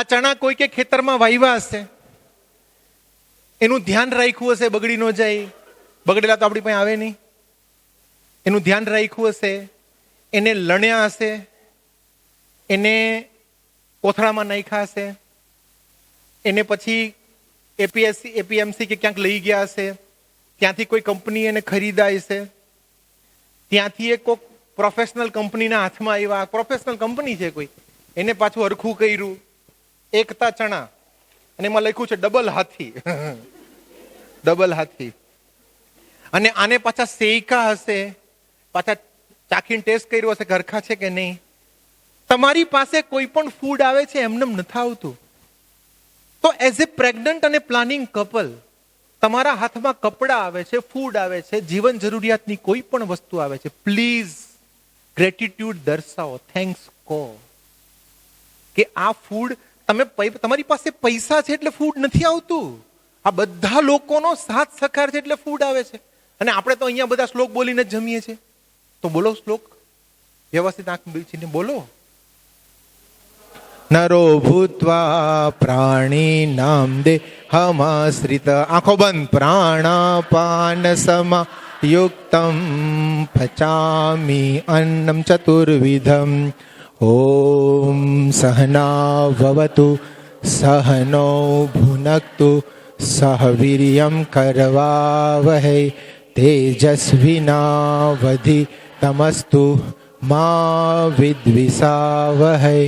આ ચણા કોઈ કે ખેતરમાં વાવ્યા હશે, એનું ધ્યાન રાખ્યું હશે, બગડી ન જાય. બગડેલા તો આપણી પાસે આવે નહીં. એનું ધ્યાન રાખ્યું હશે, એને લણ્યા હશે, એને કોથળામાં નાખ્યા હશે, એને પછી એપીએમસી કે ક્યાંક લઈ ગયા હશે, ત્યાંથી કોઈ કંપની એને ખરીદાય છે, ત્યાંથી એક કોઈ પ્રોફેશનલ કંપનીના હાથમાં આવ્યા. પ્રોફેશનલ કંપની છે કોઈ, એને પાછું હરખું કર્યું, એકતા ચણા, અને એમાં લખ્યું છે ડબલ હાથી. ડબલ હાથી. અને આને પાછા શેકા હશે, પાછા ચાખીને ટેસ્ટ કર્યો હશે હરખા છે કે નહીં. તમારી પાસે કોઈ પણ ફૂડ આવે છે એમને નથી આવતું. તો એઝ એ પ્રેગ્નન્ટ અને પ્લાનિંગ કપલ, તમારા હાથમાં કપડા આવે છે, ફૂડ આવે છે, જીવન જરૂરિયાતની કોઈ પણ વસ્તુ આવે છે, પ્લીઝ ગ્રેટિટ્યુડ દર્શાવો, થેન્ક્સ કહો કે આ ફૂડ તમારી પાસે પૈસા છે એટલે ફૂડ નથી આવતું. આ બધા લોકોનો સાથ સહકાર છે એટલે ફૂડ આવે છે. અને આપણે તો અહીંયા બધા શ્લોક બોલીને જ જમીએ છીએ. તો બોલો શ્લોક, વ્યવસ્થિત આંખ બીચીને બોલો. નરો ભૂત્વા પ્રાણી નામ દે હમાશ્રિત, આંખો બંધ, પ્રાણાપાન સમા યુક્તમ પચામી અન્નમ ચતુર્વિધમ. ઓમ સહના ભવતુ સહનો ભુનક્તુ સહ વીર્યમ કરવાવહૈ તેજસ્વિનાવધિ તમસ્તુ મા વિદ્વિષાવહૈ.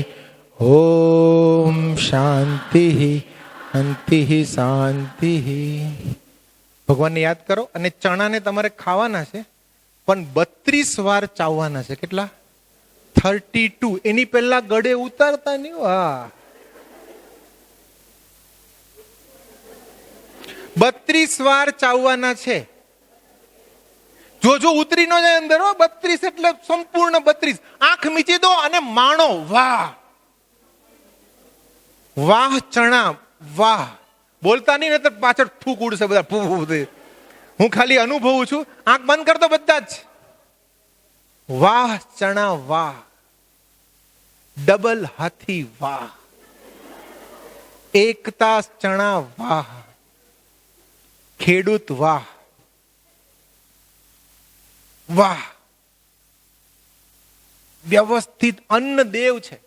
ઓમ શાંતિ શાંતિ શાંતિ. ભગવાનને યાદ કરો. અને ચણાને તમારે ખાવાના છે, પણ 32 વાર ચાવવાના છે. કેટલા? 32. એની પહેલા ગળે ઉતારતા નહીં. હા, 32 વાર ચાવવાના છે. જો ઉતરી ન જાય અંદર. 32 એટલે સંપૂર્ણ 32. આંખ મીચી દો અને માણો. વાહ વાહ ચણા, વાહ. બોલતા નહીં ને પાછળ થૂક ઉડશે બધા. હું ખાલી અનુભવું છું. આંખ બંધ કરતો બધા જ. વાહ ચણા, વાહ. ડબલ હાથી, વાહ. એકતા ચણા, વાહ. ખેડૂત, વાહ વાહ. વ્યવસ્થિત અન્ન દેવ છે.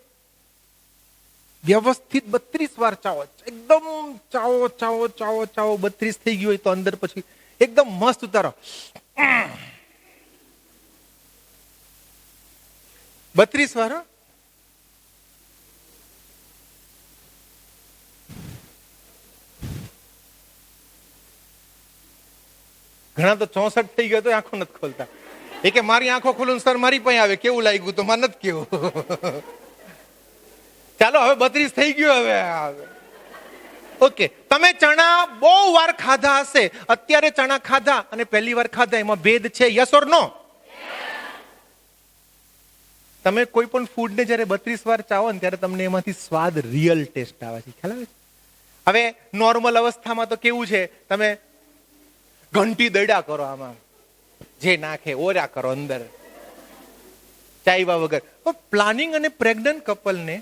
વ્યવસ્થિત 32 વાર ચાવો. એકદમ ચાવો ચાવો ચાવો ચાવો. 32 થઈ ગયું હોય તો અંદર પછી એકદમ મસ્ત ઉતારો. 32 વાર. ઘણા તો 64 થઈ ગયો તો આંખો નથી ખોલતા. એ કે મારી આંખો ખોલું સર મારી પાસે આવે, કેવું લાગ્યું તો મને નથી કેવું. ચાલો હવે 32 થઈ ગયું. હવે ઓકે, તમે ચણા બહુ વાર ખાધા હશે. અત્યારે ચણા ખાધા અને પહેલી વાર ખાધા, એમાં ભેદ છે? યસ ઓર નો? તમે કોઈ પણ ફૂડને જયારે 32 વાર ચાવો ને ત્યારે તમને એમાંથી સ્વાદ, રિયલ ટેસ્ટ આવે છે. ખ્યાલ આવે છે? હવે નોર્મલ અવસ્થામાં તો કેવું છે, તમે ઘંટી દડા કરો, આમાં જે નાખે ઓરા કરો અંદર, ચાયવા વગર. પણ પ્લાનિંગ અને પ્રેગ્નન્ટ કપલને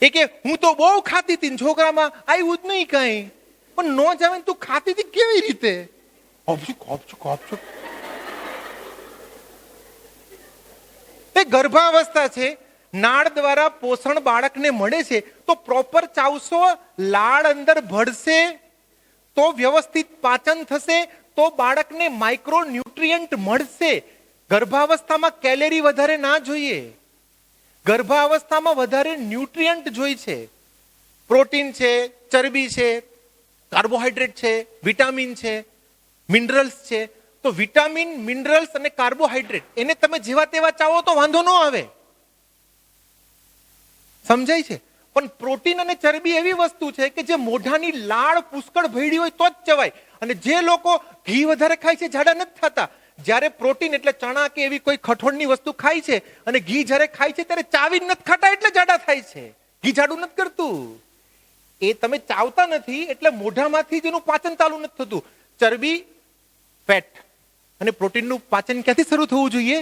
એ કે હું તો બહુ ખાતી હતી, છોકરામાં આવ્યું જ નહીં કઈ. પણ નો જાવે તું ખાતી હતી કેવી રીતે? એ ગર્ભાવસ્થા છે. નાળ દ્વારા પોષણ બાળકને મળે છે, તો પ્રોપર ચાવશો, લાળ અંદર ભળશે તો વ્યવસ્થિત પાચન થશે, તો બાળકને માઇક્રો ન્યુટ્રિયન્ટ મળશે. ગર્ભાવસ્થામાં કેલેરી વધારે ના જોઈએ. ગર્ભાવસ્થામાં વધારે ન્યુટ્રિયન્ટ જોઈ છે. પ્રોટીન છે, ચરબી છે, કાર્બોહાઈડ્રેટ છે, વિટામિન છે, મિનરલ્સ છે. તો વિટામિન, મિનરલ્સ અને કાર્બોહાઈડ્રેટ એને તમે જેવા તેવા ચાવો તો વાંધો ન આવે. સમજાય છે? પણ પ્રોટીન અને ચરબી એવી વસ્તુ છે કે જે મોઢાની લાળ પુષ્કળ ભેડી હોય તો જ ચવાય. અને જે લોકો ઘી વધારે ખાય છે જાડા નથી થતા. જ્યારે પ્રોટીન એટલે ચણા કે એવી કોઈ કઠોળની વસ્તુ ખાય છે અને ઘી જ્યારે ખાય છે ત્યારે ચાવી નથી ખાતા એટલે જાડા થાય છે. ઘી જાડું નથી કરતું. એ તમે ચાવતા નથી એટલે મોઢામાંથી જ એનું પાચન ચાલુ નથી થતું. ચરબી, ફેટ અને પ્રોટીનનું પાચન ક્યાંથી શરૂ થવું જોઈએ?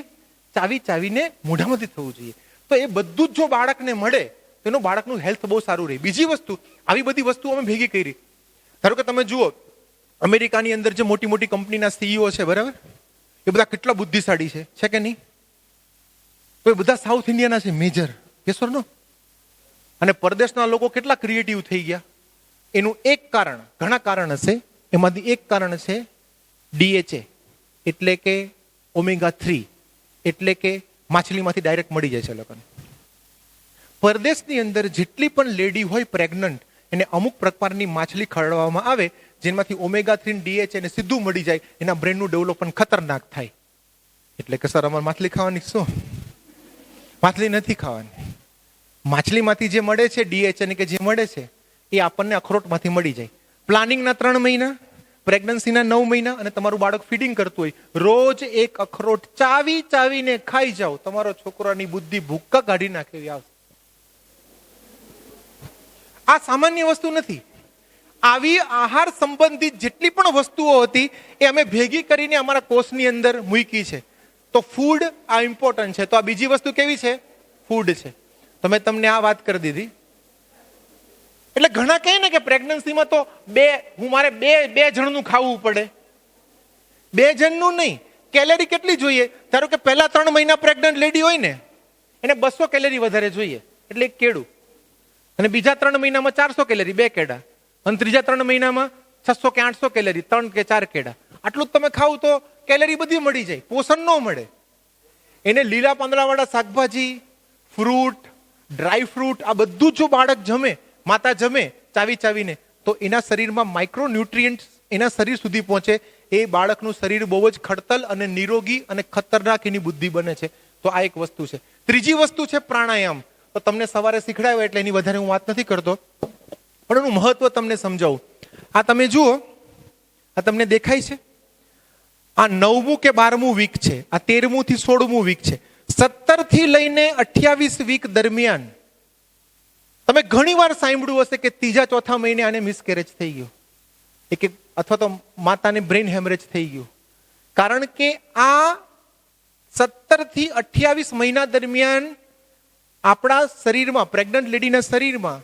ચાવી ચાવીને મોઢામાંથી થવું જોઈએ. તો એ બધું જ જો બાળકને મળે તો એનું બાળકનું હેલ્થ બહુ સારું રહે. બીજી વસ્તુ, આવી બધી વસ્તુઓ અમે ભેગી કરી. ધારો કે તમે જુઓ, અમેરિકાની અંદર જે મોટી મોટી કંપનીના સીઈઓ છે, બરાબર, એ બધા કેટલા બુદ્ધિશાળી છે કે નહીં? તો એ બધા સાઉથ ઇન્ડિયાના છે મેજર, યસ ઓર નો? અને પરદેશના લોકો કેટલા ક્રિએટિવ થઈ ગયા? એનું એક કારણ, ઘણા કારણ હશે, એમાંથી એક કારણ છે DHA, એટલે કે omega-3, એટલે કે માછલીમાંથી ડાયરેક્ટ મળી જાય છે લોકોને. પરદેશની અંદર જેટલી પણ લેડી હોય પ્રેગ્નન્ટ, એને અમુક પ્રકારની માછલી ખવડાવવામાં આવે જેમાંથી omega-3 અને DHA ને સીધું મળી જાય, એના બ્રેનનું ડેવલપમેન્ટ ખતરનાક થાય. એટલે કે સર અમારે માછલી ખાવાની શું? માછલી નથી ખાવાની. માછલીમાંથી જે મળે છે DHA કે જે મળે છે એ આપણને અખરોટમાંથી મળી જાય. પ્લાનિંગના 3 મહિના, પ્રેગ્નન્સીના 9 મહિના, અને તમારું બાળક ફીડિંગ કરતું હોય, રોજ એક અખરોટ ચાવી ચાવીને ખાઈ જાઓ, તમારો છોકરાની બુદ્ધિ ભૂક્કા કાઢી નાખે એવી આવશે. આ સામાન્ય વસ્તુ નથી. આવી આહાર સંબંધિત જેટલી પણ વસ્તુઓ હતી એ અમે ભેગી કરીને અમારા કોર્સની અંદર મૂકી છે. તો ફૂડ આ ઇમ્પોર્ટન્ટ છે. તો આ બીજી વસ્તુ કેવી છે? ફૂડ છે. તો મેં તમને આ વાત કરી દીધી. એટલે ઘણા કહે ને કે પ્રેગ્નન્સીમાં તો મારે બે જણનું ખાવું પડે. 2 જણનું નહીં. કેલેરી કેટલી જોઈએ? ધારો કે પહેલા 3 મહિના પ્રેગ્નન્ટ લેડી હોય ને, એને 200 કેલેરી વધારે જોઈએ, એટલે એક કેળું. અને બીજા 3 મહિનામાં 400 કેલેરી, 2 કેળા. અને ત્રીજા 3 મહિનામાં 600 કે 800 કેલેરી, 3 કે 4 કેળા. આટલું જ તમે ખાવ તો કેલેરી બધી મળી જાય, પોષણ ન મળે. એને લીલા પાંદડાવાળા શાકભાજી, ફ્રૂટ, ડ્રાય ફ્રૂટ, આ બધું જો બાળક જમે, માતા જમે ચાવી ચાવીને, તો એના શરીરમાં માઇક્રોન્યુટ્રિયન્ટ્સ એના શરીર સુધી પહોંચે. એ બાળકનું શરીર બહુ જ ખડતલ અને નિરોગી અને ખતરનાક એની બુદ્ધિ બને છે. તો આ એક વસ્તુ છે. ત્રીજી વસ્તુ છે પ્રાણાયામ. તો તમને સવારે શીખડાવ્યો એટલે એની વધારે હું વાત નથી કરતો, પણ એનું મહત્વ તમને સમજાવું. આ તમે જુઓ, આ તમને દેખાય છે? આ 9મું કે 12મું વીક છે, આ 13મું થી 16મું વીક છે. 17 થી લઈને 28 વીક દરમિયાન તમે ઘણી વાર સાંભળ્યું હશે કે 3જા 4થા મહિને આને મિસકેરેજ થઈ ગયો, અથવા તો માતાને બ્રેન હેમરેજ થઈ ગયું. કારણ કે આ 17 થી 28 મહિના દરમિયાન આપણા શરીરમાં, પ્રેગ્નન્ટ લેડીના શરીરમાં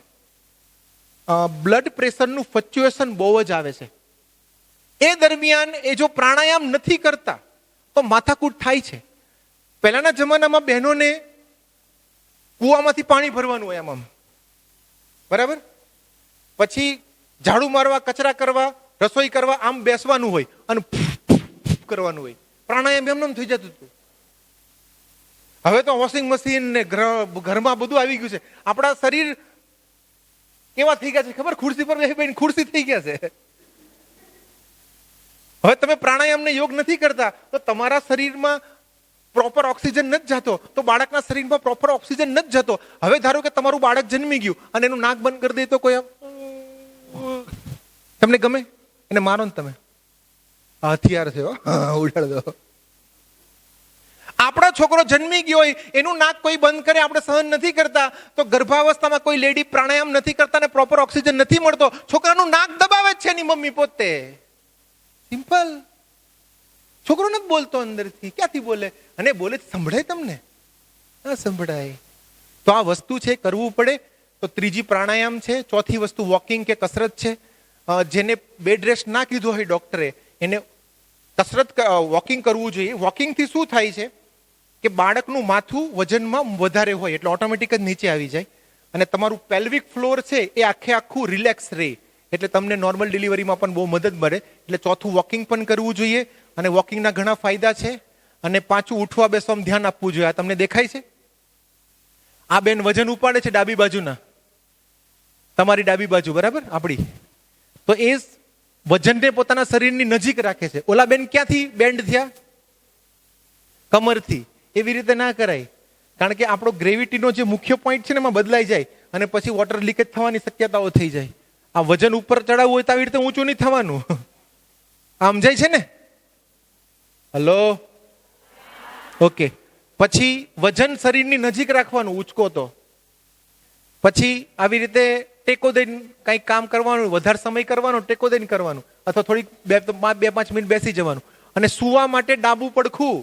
બ્લડ પ્રેશરનું ફ્લક્ચ્યુએશન બહુ જ આવે છે. એ દરમિયાન એ જો પ્રાણાયામ નથી કરતા તો માથાકૂટ થાય છે. પહેલાના જમાનામાં બહેનોને કૂવામાંથી પાણી ભરવાનું હોય આમ, બરાબર, પછી ઝાડુ મારવા, કચરા કરવા, રસોઈ કરવા આમ બેસવાનું હોય અને કરવાનું હોય. પ્રાણાયામ એમને થઈ જતું હતું. હવે તો વોશિંગ મશીન ને ઘરમાં બધું આવી ગયું છે. આપણા શરીર કેવા થઈ ગયા છે ખબર? ખુરશી પર બેસી ખુરશી થઈ ગયા છે. હવે તમે પ્રાણાયામને યોગ નથી કરતા તો તમારા શરીરમાં પ્રોપર ઓક્સિજન નથી જતો, તો બાળકના શરીરમાં પ્રોપર ઓક્સિજન નથી જતો. હવે ધારો કે તમારું બાળક જન્મી ગયું અને એનું નાક બંધ કરી દે તો કોઈ તમને ગમે? એને મારો ને તમે, હથિયાર છે, ઉડાડ દો. આપણા છોકરો જન્મી ગયો હોય, એનું નાક કોઈ બંધ કરે, આપણે સહન નથી કરતા, તો ગર્ભાવસ્થામાં કોઈ લેડી પ્રાણાયામ નથી કરતા ને પ્રોપર ઓક્સિજન નથી મળતો, છોકરાનું નાક દબાવે જ છે એની મમ્મી પોતે. સિમ્પલ. છોકરો નથી બોલતો અંદરથી, ક્યાંથી બોલે? અને બોલે સંભળાય તમને? ના સંભળાય. તો આ વસ્તુ છે, કરવું પડે. તો ત્રીજી પ્રાણાયામ છે. ચોથી વસ્તુ વોકિંગ કે કસરત છે. જેને બેડ રેસ્ટ ના કીધું હોય ડોક્ટરે, એને કસરત વોકિંગ કરવું જોઈએ. વોકિંગથી શું થાય છે કે બાળકનું માથું વજનમાં વધારે હોય એટલે ઓટોમેટિક જ નીચે આવી જાય અને તમારું પેલ્વિક ફ્લોર છે એ આખું રિલેક્સ રહે, એટલે તમને નોર્મલ ડિલિવરીમાં પણ બહુ મદદ મળે. એટલે ચોથું વોકિંગ પણ કરવું જોઈએ અને વોકિંગના ઘણા ફાયદા છે. અને પાંચું ઉઠવા બેસવામાં ધ્યાન આપવું જોઈએ. આ તમને દેખાય છે? આ બેન વજન ઉપાડે છે ડાબી બાજુના, તમારી ડાબી બાજુ, બરાબર, આપણી. તો એ વજનને પોતાના શરીરની નજીક રાખે છે. ઓલા બેન ક્યાંથી બેન્ડ થયા? કમરથી. એવી રીતે ના કરાય, કારણ કે આપણો ગ્રેવિટીનો જે મુખ્ય પોઈન્ટ છે ને એમાં બદલાઈ જાય અને પછી વોટર લીકેજ થવાની શક્યતાઓ થઈ જાય. આ વજન ઉપર ચડાવવું હોય તો આવી રીતે ઊંચું નહીં થવાનું. આમ જાય છે ને? Hello, okay. પછી વજન શરીરની નજીક રાખવાનું, ઉચકો તો. પછી આવી રીતે ટેકો દઈને કંઈક કામ કરવાનું, વધારે સમય કરવાનો, ટેકો દઈને કરવાનું, અથવા થોડીક 2-5 મિનિટ બેસી જવાનું. અને સુવા માટે ડાબું પડખું,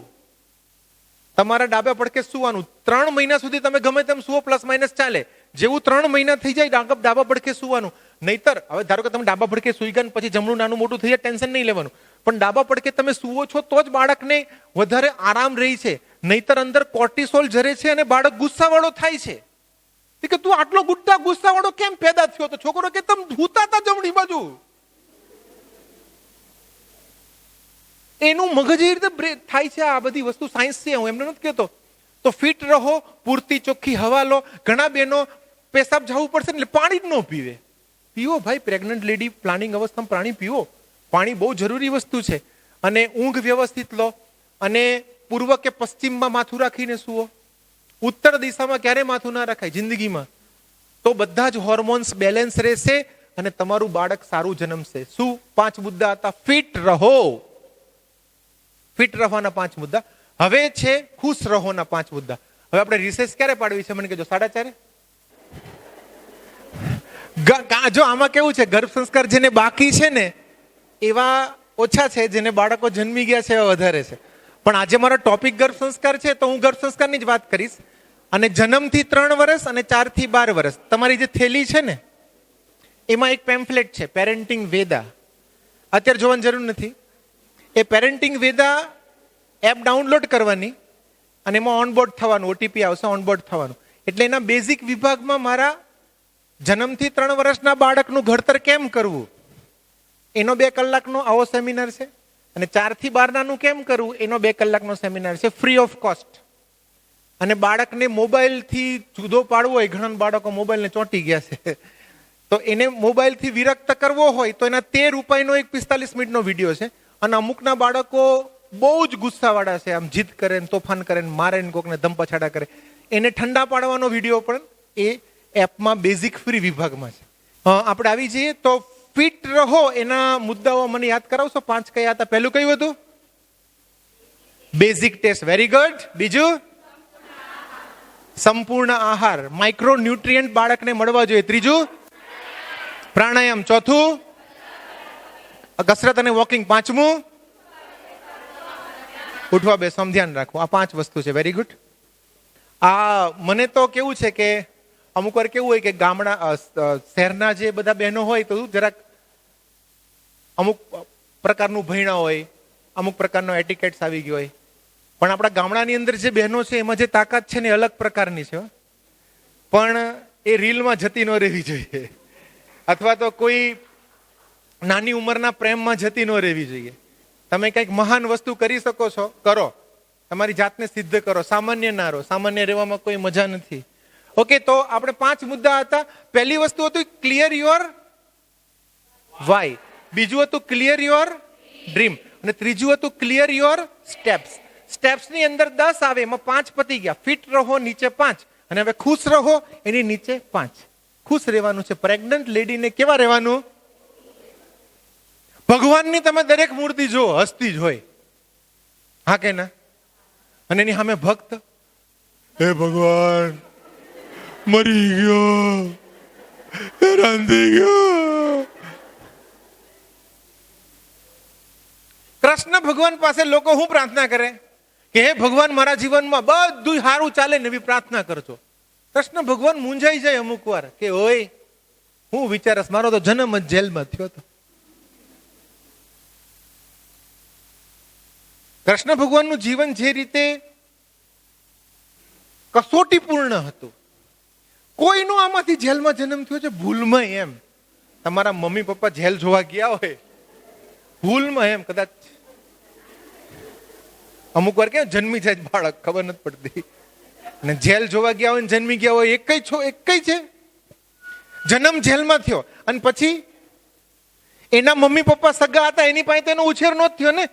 તમારા ડાબા પડખે સુવાનું. 3 મહિના સુધી તમે ગમે તેમ સુવો, પ્લસ માઇનસ ચાલે. જેવું 3 મહિના થઈ જાય ડાબા પડખે સુવાનું. નહીતર હવે ધારો કે તમે ડાબા પડખે સુઈ ગયા પછી જમણું નાનું મોટું થઈ જાય, ટેન્શન નહીં લેવાનું. પણ ડાબા પડખે તમે સુવો છો તો જ બાળકને વધારે આરામ રહી છે. નહીતર અંદર કોર્ટિસોલ જરે છે અને બાળક ગુસ્સાવાળો થાય છે. કે તું આટલો ગુસ્સાવાળો કેમ પેદા થયો? તો છોકરો કે તમે ધૂતા હતા જમણી બાજુ. એનું મગજ એ રીતે થાય છે. આ બધી વસ્તુ સાયન્સ છે, હું એમને નથી કહેતો. તો ફિટ રહો, પૂરતી ચોખ્ખી હવા લો. ઘણા બહેનો પેશાબ જવું પડશે એટલે પાણી જ ન પીવે. પીવો ભાઈ, પ્રેગ્નન્ટ લેડી પ્લાનિંગ અવસ્થામાં પાણી પીવો. પાણી બહુ જરૂરી વસ્તુ છે. અને ઊંઘ વ્યવસ્થિત લો. અને પૂર્વ કે પશ્ચિમમાં માથું રાખીને સુવો. ઉત્તર દિશામાં ક્યારે માથું ના રખાય જિંદગીમાં. તો બધા જ હોર્મોન્સ બેલેન્સ રહેશે અને તમારું બાળક સારું જન્મશે. શું 5 મુદ્દા હતા? ફિટ રહો. ફિટ રહેવાના 5 મુદ્દા. હવે છે ખુશ રહોના 5 મુદ્દા. હવે આપણે રિસેસ ક્યારે પાડવી છે મને કહેજો? 4:30? જો આમાં કેવું છે, ગર્ભ સંસ્કાર જેને બાકી છે ને એવા ઓછા છે, જેને બાળકો જન્મી ગયા છે એવા વધારે છે. પણ આજે મારો ટોપિક ગર્ભ સંસ્કાર છે તો હું ગર્ભ સંસ્કારની જ વાત કરીશ. અને જન્મથી 3 વર્ષ અને 4 થી 12 વર્ષ તમારી જે થેલી છે ને એમાં એક પેમ્ફલેટ છે, પેરેન્ટિંગ વેદા. અત્યારે જોવાની જરૂર નથી. એ પેરેન્ટિંગ વેદા એપ ડાઉનલોડ કરવાની અને એમાં ઓનબોર્ડ થવાનું, ઓટીપી આવશે, ઓનબોર્ડ થવાનું. એટલે એના બેઝિક વિભાગમાં મારા જન્મથી 3 વર્ષના બાળકનું ઘડતર કેમ કરવું એનો 2 કલાકનો આવો સેમિનાર છે. અને 4 થી 12 કેમ કરવું એનો 2 કલાકનો સેમિનાર છે, ફ્રી ઓફ કોસ્ટ. અને બાળકને મોબાઈલથી જુદો પાડવો હોય, ઘણા બાળકો મોબાઈલને ચોંટી ગયા છે, તો એને મોબાઈલથી વિરક્ત કરવો હોય તો એના 13 રૂપિયાનો એક 45 મિનિટનો વિડીયો છે. અને અમુકના બાળકો બહુ જ ગુસ્સાવાળા છે, આમ જીદ કરે ને તોફાન કરે ને મારે ને કોકને ધમપછાડા કરે, એને ઠંડા પાડવાનો વિડીયો પણ એ એપમાં બેઝિક ફ્રી વિભાગમાં છે. આપણે આવી જઈએ તો ફિટ રહો એના મુદ્દાઓ મને યાદ કરાવશો? 5 કયા હતા? પહેલું કયું હતું? Basic test. Very good. બીજું? સંપૂર્ણ આહાર, માઇક્રો ન્યુટ્રિયન્ટ બાળકને મળવા જોઈએ. ત્રીજું? પ્રાણાયામ. ચોથું? કસરત અને વોકિંગ. 5મું? ઉઠવા બેસવામાં ધ્યાન રાખવું. આ 5 વસ્તુ છે. Very good. આ મને તો કેવું છે કે અમુક વાર કેવું હોય કે શહેરના જે બધા બહેનો હોય તો જરાક અમુક પ્રકારનું ભણ્યા હોય, અમુક પ્રકારનો એટિકેટ્સ આવી ગયો હોય. પણ આપણા ગામડાની અંદર જે બહેનો છે એમાં જે તાકાત છે ને અલગ પ્રકારની છે. પણ એ રીલમાં જતી ન રહેવી જોઈએ, અથવા તો કોઈ નાની ઉંમરના પ્રેમમાં જતી ન રહેવી જોઈએ. તમે કંઈક મહાન વસ્તુ કરી શકો છો, કરો. તમારી જાતને સિદ્ધ કરો. સામાન્ય ના રહો. સામાન્ય રહેવામાં કોઈ મજા નથી. ઓકે, તો આપણે 5 મુદ્દા હતા. પહેલી વસ્તુ હતું ક્લિયર યોર વાય. બીજું હતું ક્લિયર યોર ડ્રીમ. અને ત્રીજું હતું ક્લિયર યોર સ્ટેપ્સ. સ્ટેપ્સની અંદર 10 આવે, એમાં 5 પતી ગયા. ફિટ રહો નીચે 5, અને હવે ખુશ રહો એની નીચે 5. ખુશ રહેવાનું છે. પ્રેગ્નન્ટ લેડીને કેવા રહેવાનું? ભગવાનની તમે દરેક મૂર્તિ જો હસતી જ હોય, હા કે ના? અને એની સામે ભક્ત, હે ભગવાન મરી ગયો, હેરાન થઈ ગયો. કૃષ્ણ ભગવાન પાસે લોકો શું પ્રાર્થના કરે કે હે ભગવાન મારા જીવનમાં બધું સારું ચાલે ને એવી પ્રાર્થના કરજો. કૃષ્ણ ભગવાન મૂંઝાઈ જાય અમુક વાર કે ઓય હું વિચારસ, મારો તો જન્મ જ જેલમાં થયો હતો. કૃષ્ણ ભગવાનનું જીવન જે રીતે કસોટીપૂર્ણ હતું, કોઈનો આમાંથી જેલમાં જન્મ થયો છે ભૂલમાં એમ. તમારા મમ્મી પપ્પા જેલ જોવા ગયા હોય ભૂલમાં એમ, કદાચ અમુક વાર કેમ જન્મી જાય બાળક ખબર નથી પડતી, ને જેલ જોવા ગયા હોય ને જન્મી ગયા હોય એક છે. જન્મ જેલમાં થયો અને પછી એના મમ્મી પપ્પા સગા હતા, એની પાસે તેનો ઉછેર નો થયો ને,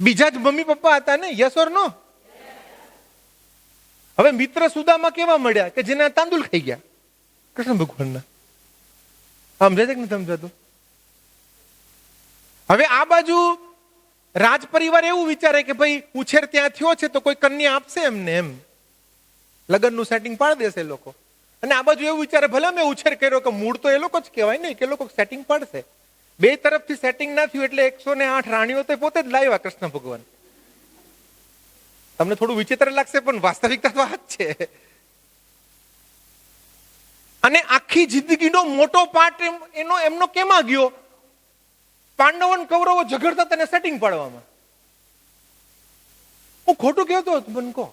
બીજા જ મમ્મી પપ્પા હતા ને. યસ ઓર નો? હવે મિત્ર સુદામા કેવા મળ્યા કે જેના તાંદુલ ખાઈ ગયા કૃષ્ણ ભગવાનના. સમજાય છે કે નથી સમજાતું? હવે આ બાજુ રાજ પરિવાર એવું વિચારે કે ભાઈ ઉછેર ત્યાં થયો છે તો કોઈ કન્યા આપશે એમને, એમ લગ્નનું સેટિંગ પાડી દેશે લોકો. અને આ બાજુ એવું વિચારે ભલે મેં ઉછેર કર્યો કે મૂળ તો એ લોકો જ કહેવાય ને, કે લોકો સેટિંગ પાડશે. બે તરફથી સેટિંગ ના થયું એટલે 108 રાણીઓ તો પોતે જ લાવ્યા કૃષ્ણ ભગવાન. તમને થોડું વિચિત્ર લાગશે પણ વાસ્તવિકતા તો આ જ છે. અને આખી જિંદગીનો મોટો પાર્ટ એમનો કેમાં ગયો? પાંડવો કૌરવો ઝઘડતા તેને સેટિંગ પાડવામાં. હું ખોટું કહેતો હતો બનકો?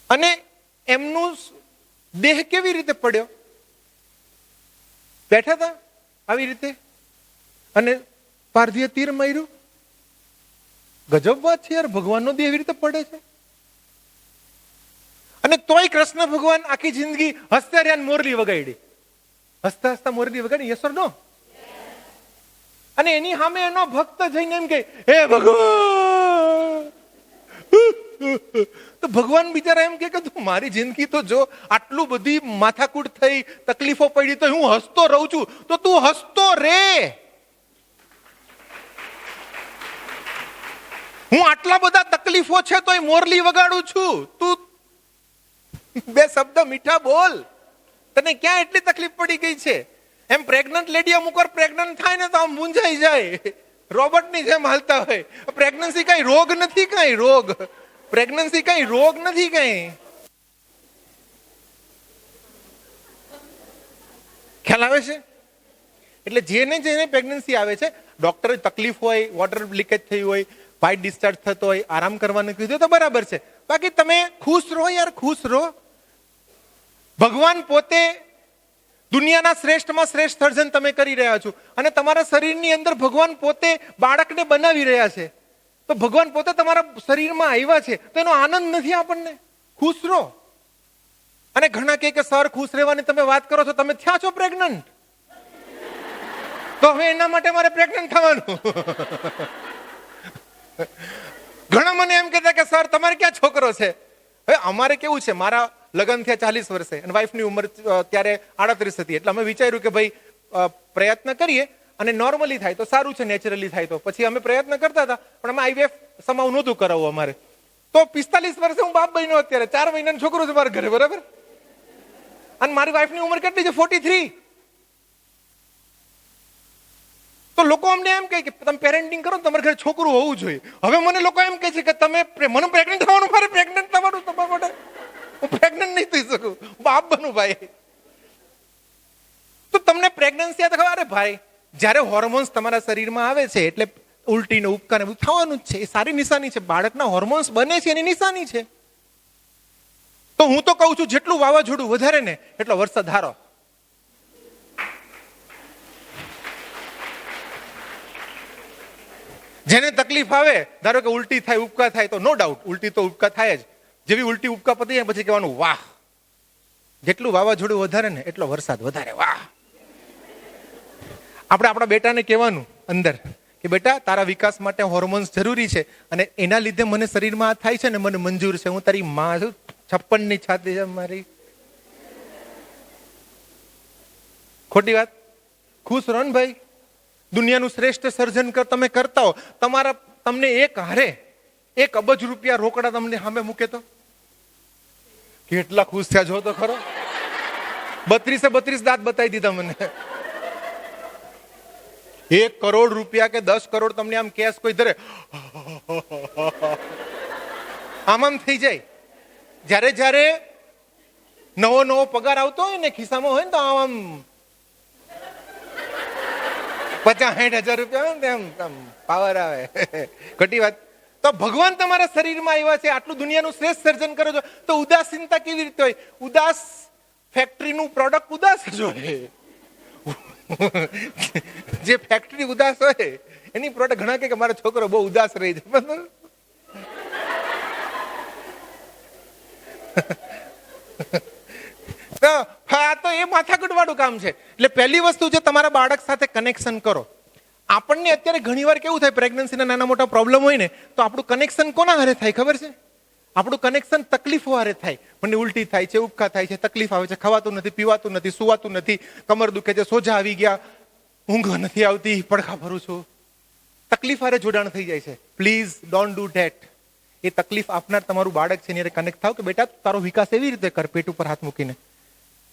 અને એમનું દેહ કેવી રીતે પડ્યો? બેઠા હતા આવી રીતે અને પારધીએ તીર માર્યું. ગજબ વાત છે યાર, ભગવાનનો દેહ એવી રીતે પડે છે. અને તોય કૃષ્ણ ભગવાન આખી જિંદગી હસતા રહ્યા, મોરલી વગાડી. હસતા હસતા મોરલી વગાડી, યસ ઓર નો? અને એની સામે એનો ભક્ત જઈને એમ કે હે ભગવાન, તો ભગવાન બિચારા એમ કે તું મારી જિંદગી તો જો, આટલું બધી માથાકૂટ થઈ, તકલીફો પડી, તો હું હસતો રહું છું, તો તું હસતો રે. હું આટલા બધા તકલીફો છે તોય મોરલી વગાડું છું, તું બે શબ્દ મીઠા બોલ. તને ક્યાં એટલી તકલીફ પડી ગઈ છે? એમ પ્રેગ્નન્ટ લેડી અમુક વાર પ્રેગ્નન્ટ થાય ને તો આમ મૂંઝાઈ જાય, રોબોટની જેમ હાલતા હોય. પ્રેગ્નન્સી કઈ રોગ નથી, કઈ રોગ પ્રેગ્નન્સી કઈ રોગ નથી કઈ. ખ્યાલ આવે છે? એટલે જેને પ્રેગ્નન્સી આવે છે, ડોક્ટરે તકલીફ હોય, વોટર લીકેજ થઈ હોય, વાઇટ ડિસ્ચાર્જ થતો હોય, આરામ કરવાનું કીધું તો બરાબર છે. બાકી તમે ખુશ રહો યાર, ખુશ રહો. ભગવાન પોતે દુનિયાના શ્રેષ્ઠમાં શ્રેષ્ઠ સર્જન તમે કરી રહ્યા છો, અને તમારા શરીરની અંદર ભગવાન પોતે બાળકને બનાવી રહ્યા છે. તો ભગવાન પોતે તમારા શરીરમાં આવ્યા છે, તો એનો આનંદ નથી આપણને? ખુશ રહો. અને ઘણા કે સર ખુશ રહેવાની તમે વાત કરો છો, તમે થયા છો પ્રેગ્નન્ટ, તો હવે એના માટે મારે પ્રેગ્નન્ટ થવાનું. ઘણા મને એમ કહેતા કે સર તમારે ક્યાં છોકરો છે? હવે અમારે કેવું છે, મારા લગ્ન થયા 40 વર્ષે અને વાઈફની ઉંમર ત્યારે 38 હતી. એટલે અમે વિચાર્યું કે ભાઈ પ્રયત્ન કરીએ અને નોર્મલી થાય તો સારું છે, નેચરલી થાય તો. પછી અમે પ્રયત્ન કરતા હતા, પણ અમે આઈવીએફ સમાવ નહોતું કરાવવું અમારે. તો 45 વર્ષે હું બાપ બન્યો. અત્યારે 4 મહિનાનું છોકરો છે મારા ઘરે, બરાબર? અને મારી વાઈફની ઉંમર કેટલી છે? 43. તો લોકો અમને એમ કહે કે તમે પેરેન્ટિંગ કરો, તમારા ઘરે છોકરું હોવું જોઈએ. હવે મને લોકો એમ કહે છે કે તમે મને પ્રેગ્નન્ટ થવાનું, મારે પ્રેગ્નન્ટ થવાનું તમારા માટે, હું પ્રેગ્નન્ટ નહીં થઈ શકું, બાપ બનું ભાઈ. તો તમને પ્રેગ્નન્સી આ ખબર? અરે ભાઈ, જ્યારે હોર્મોન્સ તમારા શરીરમાં આવે છે એટલે ઉલટી ને ઉપકા ને બધું થવાનું જ છે. એ સારી નિશાની છે. બાળકના હોર્મોન્સ બને છે એની નિશાની છે. તો હું તો કહું છું જેટલું વાવાઝોડું વધારે ને એટલો વરસાદ હારો. જેને તકલીફ આવે, ધારો કે ઉલટી થાય, ઉપકા થાય, તો નો ડાઉટ ઉલટી તો ઉપકા થાય જ. જેવી ઉલટી ઉપકા પતી જાય પછી કહેવાનું વાહ. જેટલું વાવાઝોડું વધારે ને એટલો વરસાદ વધારે, વાહ. આપણે આપણા બેટાને કહેવાનું અંદર કે બેટા તારા વિકાસ માટે હોર્મોન્સ જરૂરી છે, અને એના લીધે મને શરીરમાં આ થાય છે ને મને મંજૂર છે. હું તારી માં છું, 56 ની છાતી છે મારી. ખોટી વાત? ખુશ રહો ને ભાઈ. દુનિયાનું શ્રેષ્ઠ સર્જન તમે કરતા હો, તમને એક હારે 1 અબજ રૂપિયા રોકડા તમને સામે મૂકે તો કેટલા ખુશ થયા જો તો ખરો. 32 દાંત બતાવી દીધા મને. 1 કરોડ રૂપિયા કે 10 કરોડ તમને આમ કેશ કોઈ ધરે, આમ થઈ જાય. જ્યારે નવો પગાર આવતો હોય ને, ખિસ્સામાં હોય ને, તો આમ 50-60 હજાર રૂપિયા હોય ને, તેમ પાવર આવે. ખોટી વાત? તો ભગવાન તમારા શરીરમાં આવ્યા છે, આટલું દુનિયાનું શ્રેષ્ઠ સર્જન કરો છો, તો ઉદાસીનતા કેવી રીતે હોય? ઉદાસ ફેક્ટરીનું પ્રોડક્ટ ઉદાસ જ હોય. જે ફેક્ટરી ઉદાસ હોય એની પ્રોડક્ટ. ઘણા કે મારો છોકરો બહુ ઉદાસ રહી છે, તો એ માથાકૂટ વાળું કામ છે. એટલે પહેલી વસ્તુ છે, તમારા બાળક સાથે કનેક્શન કરો. આપણને અત્યારે ઘણી વાર કેવું થાય, પ્રેગ્નન્સીના નાના મોટા પ્રોબ્લેમ હોય ને, તો આપણું કનેક્શન કોના હારે થાય ખબર છે? આપણું કનેક્શન તકલીફો હારે થાય. મને ઉલટી થાય છે, ઉપકા થાય છે, તકલીફ આવે છે, ખવાતું નથી, પીવાતું નથી, સુવાતું નથી, કમર દુખે છે, સોજા આવી ગયા, ઊંઘ નથી આવતી, પડખા ભરું છું, તકલીફ હારે જોડાણ થઈ જાય છે. Please don't do that. એ તકલીફ આપનાર તમારું બાળક છે, એને કનેક્ટ થાવ કે બેટા તારો વિકાસ એવી રીતે કર, પેટ ઉપર હાથ મૂકીને.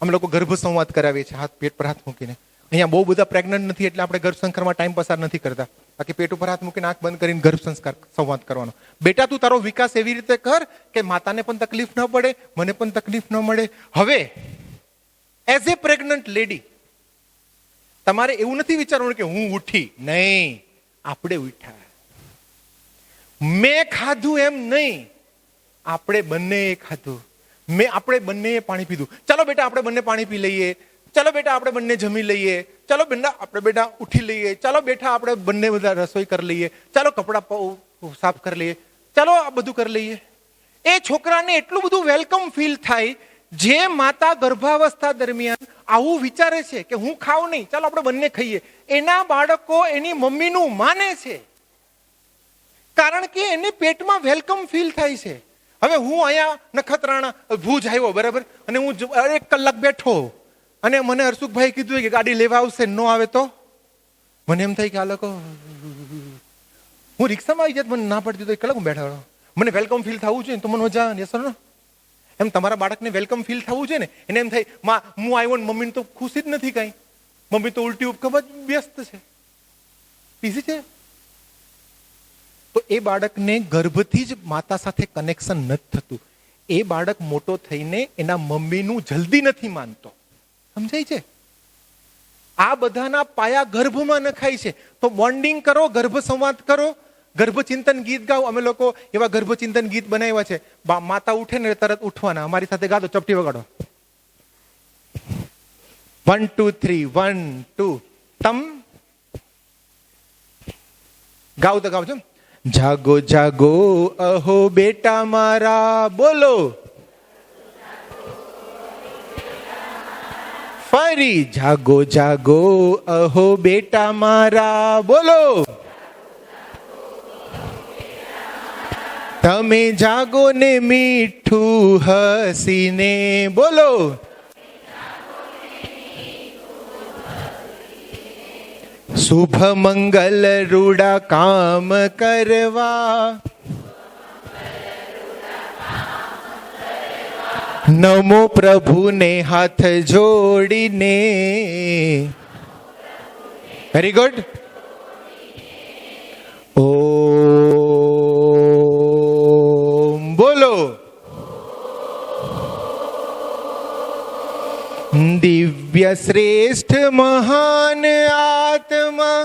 અમે લોકો ગર્ભ સંવાદ કરાવીએ છીએ, હાથ પેટ પર હાથ મૂકીને. અહીંયા બહુ બધા પ્રેગ્નન્ટ નથી એટલે આપણે ગર્ભ સંસ્કારમાં ટાઈમ પસાર નથી કરતા. બાકી પેટ ઉપર હાથ મૂકીને આંખ બંધ કરીને ગર્ભ સંસ્કાર સંવાદ કરવાનો. બેટા તું તારો વિકાસ એવી રીતે કર કે માતાને પણ તકલીફ ન પડે, મને પણ તકલીફ ન મળે. હવે એઝ એ પ્રેગ્નન્ટ લેડી તમારે એવું નથી વિચારવાનું કે હું ઉઠી, નહીં, આપણે ઉઠ્યા. મેં ખાધું એમ નહીં, આપણે બંને ખાધું. આપણે બંને પાણી પીધું. ચાલો બેટા આપણે બંને પાણી પી લઈએ, ચાલો બેટા આપણે બંને જમી લઈએ, ચાલો બેટા આપણે બેટા ઉઠી લઈએ, ચાલો બેટા આપણે બંને બધા રસોઈ કરી લઈએ, ચાલો કપડાં સાફ કરી લઈએ, ચાલો આ બધું કરી લઈએ. એ છોકરાને એટલું બધું વેલકમ ફીલ થાય. જે માતા ગર્ભાવસ્થા દરમિયાન આવું વિચારે છે કે હું ખાઉં નહીં, ચાલો આપણે બંને ખાઈએ, એના બાળકો એની મમ્મીનું માને છે, કારણ કે એને પેટમાં વેલકમ ફીલ થાય છે. હવે હું અહીંયા નખત્રાણા ભુજ આવ્યો, બરાબર, અને હું 1 કલાક બેઠો અને મને હર્ષુખભાઈ કીધું કે ગાડી લેવા આવશે, ન આવે તો મને એમ થાય કે આ લોકો, હું રિક્ષામાં આવી જાય મને ના પડતી તો 1 કલાક હું બેઠા, મને વેલકમ ફીલ થવું જોઈએ તો મને મજા આવે ને. એમ તમારા બાળકને વેલકમ ફીલ થવું છે ને, એને એમ થાય માં હું આવ્યો ને મમ્મીને તો ખુશી જ નથી કાંઈ, મમ્મી તો ઉલટી ઉપકમ જ વ્યસ્ત છે, બીઝી છે. તો એ બાળકને ગર્ભથી જ માતા સાથે કનેક્શન નથી થતું. એ બાળક મોટો થઈને એના મમ્મીનું જલ્દી નથી માનતો. સમજાય છે? આ બધાના પાયા ગર્ભમાં નખાય છે. તો બોન્ડિંગ કરો, ગર્ભ સંવાદ કરો, ગર્ભચિંતન ગીત ગાઓ. અમે લોકો એવા ગર્ભચિંતન ગીત બનાવ્યા છે. માતા ઉઠે ને તરત ઉઠવાના. અમારી સાથે ગાતો, ચપટી વગાડો. 1 2 3 1 2 તમ ગાઓ તો ગાઓ છો. જાગો જાગો અહો બેટા મારા, બોલો ફરી. જાગો જાગો અહો બેટા મારા, બોલો તમે જાગો ને મીઠું હસીને, બોલો શુભ મંગલ રૂડા કામ કરવા, નમો પ્રભુને હાથ જોડીને. Very good. ઓમ બોલો. દિવ્ય શ્રેષ્ઠ મહાન આત્મા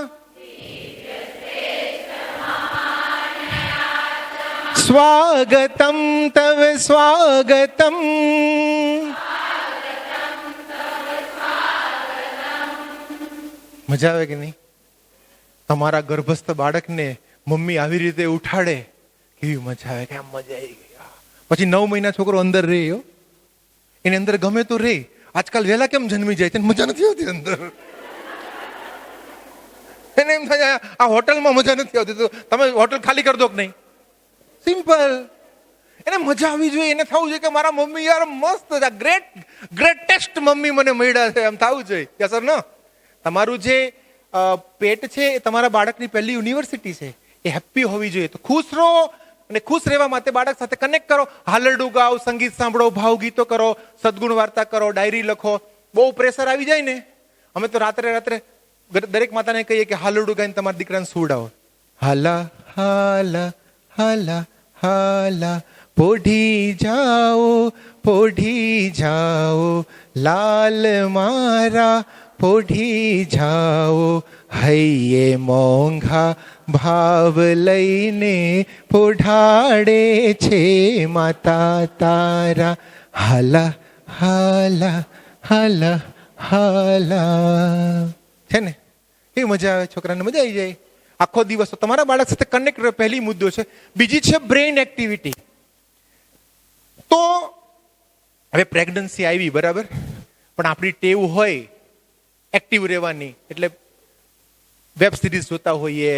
સ્વાગતમ તવ સ્વાગતમ. મજા આવે કે નહીં? તમારા ગર્ભસ્થ બાળકને મમ્મી આવી રીતે ઉઠાડે, કેવી મજા આવે, કે આમ મજા આવી ગઈ. પછી 9 મહિના છોકરો અંદર રહે, એની અંદર ગમે તો રહે. આજકાલ વહેલા કેમ જન્મી જાય છે, મજા નથી આવતી અંદર. એને એમ થાય આ હોટલમાં મજા નથી આવતી તો તમે હોટલ ખાલી કરી દો કે નહીં. સિમ્પલ. એને મજા આવી જોઈએ, એને થવું જોઈએ કે મારા મમ્મી યાર મસ્ત, ગ્રેટેસ્ટ મમ્મી મને મળ્યા છે, એમ થવું જોઈએ. યસ ઓર નો? તમારું જે પેટ છે એ તમારા બાળકની પહેલી યુનિવર્સિટી છે. એ હેપી હોવી જોઈએ. તો ખુશ રહો, અને ખુશ રહેવા માટે બાળક સાથે કનેક્ટ કરો. હાલરડું ગાઓ, સંગીત સાંભળો, ભાવગીતો કરો, સદગુણ વાર્તા કરો, ડાયરી લખો. બહુ પ્રેશર આવી જાય ને, અમે તો રાત્રે દરેક માતાને કહીએ કે હાલરડું ગાઈને તમારા દીકરાને સુવડાવો. હાલા હાલા હાલા હાલા પોઢી જાઓ લાલ મારા પોઢી જાઓ. હૈયે મોંઘા ભાવ લઈને પોઢાડે છે માતા તારા. હાલા હાલા હાલા હાલા. છે ને? એ મજા આવે, છોકરાને મજા આવી જાય. આખો દિવસ તમારા બાળક સાથે કનેક્ટ રહે, પહેલી મુદ્દો છે. બીજી છે બ્રેઇન એક્ટિવિટી. તો હવે પ્રેગ્નન્સી આવી, બરાબર, પણ આપણી ટેવ હોય એક્ટિવ રહેવાની, એટલે વેબ સિરીઝ જોતા હોઈએ,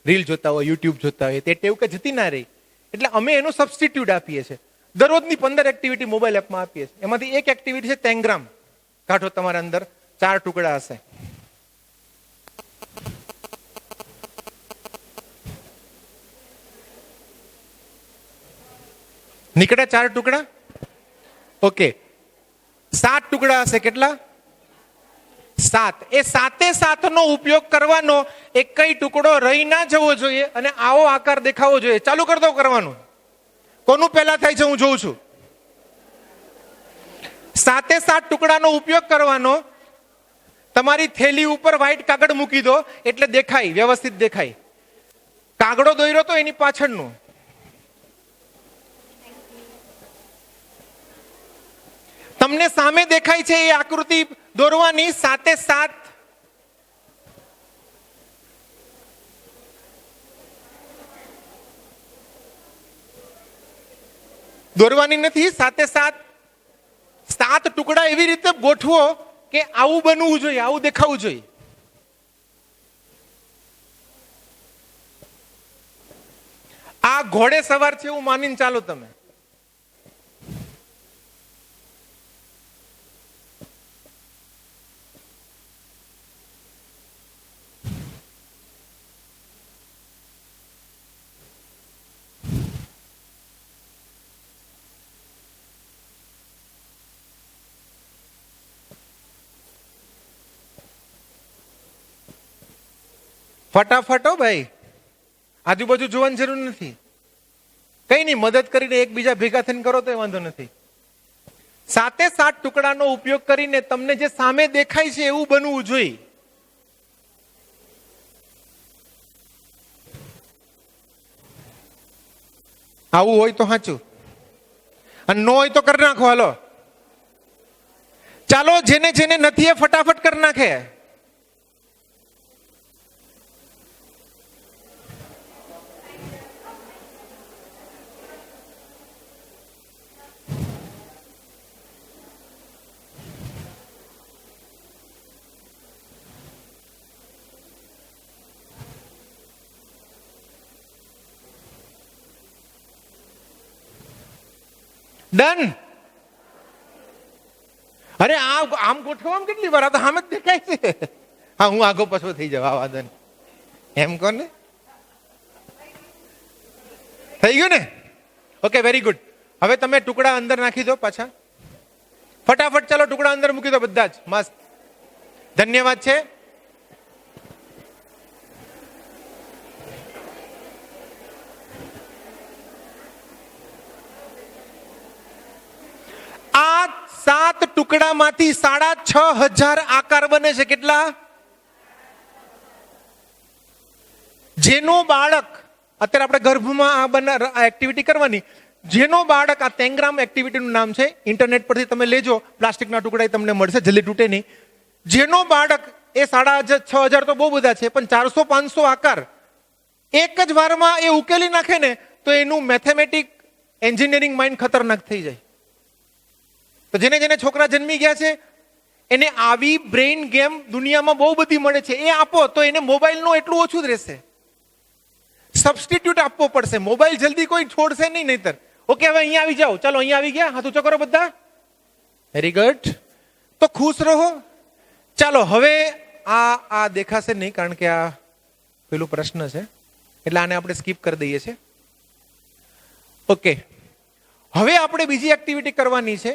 રીલ જોતા હોય, યુટ્યુબ જોતા હોઈએ, તે ટેવ કે જતી ના રહી. એટલે અમે એનું સબસ્ટિટ્યુટ આપીએ છીએ. દરરોજની 15 એક્ટિવિટી મોબાઈલ એપમાં આપીએ છીએ. એમાંથી એક એક્ટિવિટી છે ટેંગ્રામ. કાઢો, તમારા અંદર 4 ટુકડા હશે. નીકળ્યા 4 ટુકડા? ઓકે. 7 ટુકડા હશે. કેટલા? સાત. એ સાતે સાતનો ઉપયોગ કરવાનો, એક કઈ ટુકડો રહી ના જવો જોઈએ અને આવો આકાર દેખાવો જોઈએ. ચાલુ કરી દો કરવાનું. કોનું પહેલા થાય છે હું જોઉં છું. સાતે સાત ટુકડાનો ઉપયોગ કરવાનો. તમારી થેલી ઉપર વ્હાઈટ કાગળ મૂકી દો એટલે દેખાય, વ્યવસ્થિત દેખાય. કાગડો દોર્યો તો એની પાછળનું. તમને સામે દેખાય છે એ આકૃતિ દોરવાની. સાતે સાત દોરવાની નથી. સાતે સાત સાત ટુકડા એવી રીતે ગોઠવો કે આવું બનવું જોઈએ, આવું દેખાવું જોઈએ. આ ઘોડે સવાર છે એવું માનીને ચાલો તમે. ફટાફટ હો ભાઈ, આજુબાજુ જોવાની જરૂર નથી. કઈ નહીં, મદદ કરીને એકબીજા ભેગા થઈને કરો તો વાંધો નથી. સાતે સાત ટુકડાનો ઉપયોગ કરીને તમને જે સામે દેખાય છે એવું બનવું જોઈએ. આવું હોય તો સાચું, અને ન હોય તો કરી નાખો. હાલો ચાલો, જેને જેને નથી એ ફટાફટ કરી નાખે. ડન. અરે આમ ગોઠવવામાં કેટલી વાર, આ તો આમ જ દેખાય છે. હા, હું આગો પાછો થઈ જાવ, આ વાદન એમ કોને થઈ ગયું ને. Okay, very good. હવે તમે ટુકડા અંદર નાખી દો પાછા ફટાફટ. ચાલો ટુકડા અંદર મૂકી દો બધા જ. મસ્ત, ધન્યવાદ છે. આ સાત ટુકડામાંથી 6,500 આકાર બને છે. કેટલા? જેનો બાળક અત્યારે આપણે ગર્ભમાં આ એક્ટિવિટી કરવાની, જેનો બાળક આ તેંગ્રામ એક્ટિવિટીનું નામ છે, ઇન્ટરનેટ પરથી તમે લેજો, પ્લાસ્ટિકના ટુકડા તમને મળશે, જલ્દી તૂટે નહીં. જેનો બાળક એ 6,500 તો બહુ બધા છે, પણ 400-500 આકાર એક જ વારમાં એ ઉકેલી નાખે ને તો એનું મેથેમેટિક એન્જિનિયરિંગ માઇન્ડ ખતરનાક થઈ જાય. તો જેને જેને છોકરા જન્મી ગયા છે એને આવી બ્રેઇન ગેમ દુનિયામાં બહુ બધી મળે છે. એ આપો તો એને મોબાઈલનું એટલું ઓછું જ રહેશે. સબસ્ટિટ્યુટ આપવો પડશે. મોબાઈલ જલ્દી કોઈ છોડશે નહીં નહીતર. ઓકે, હવે અહીંયા આવી જાઓ. ચાલો, અહીંયા આવી ગયા. હાથ ઊંચો કરો બધા. Very good. તો ખુશ રહો. ચાલો, હવે આ દેખાશે નહીં કારણ કે આ પેલું પ્રશ્ન છે, એટલે આને આપણે સ્કીપ કરી દઈએ છીએ. ઓકે, હવે આપણે બીજી એક્ટિવિટી કરવાની છે.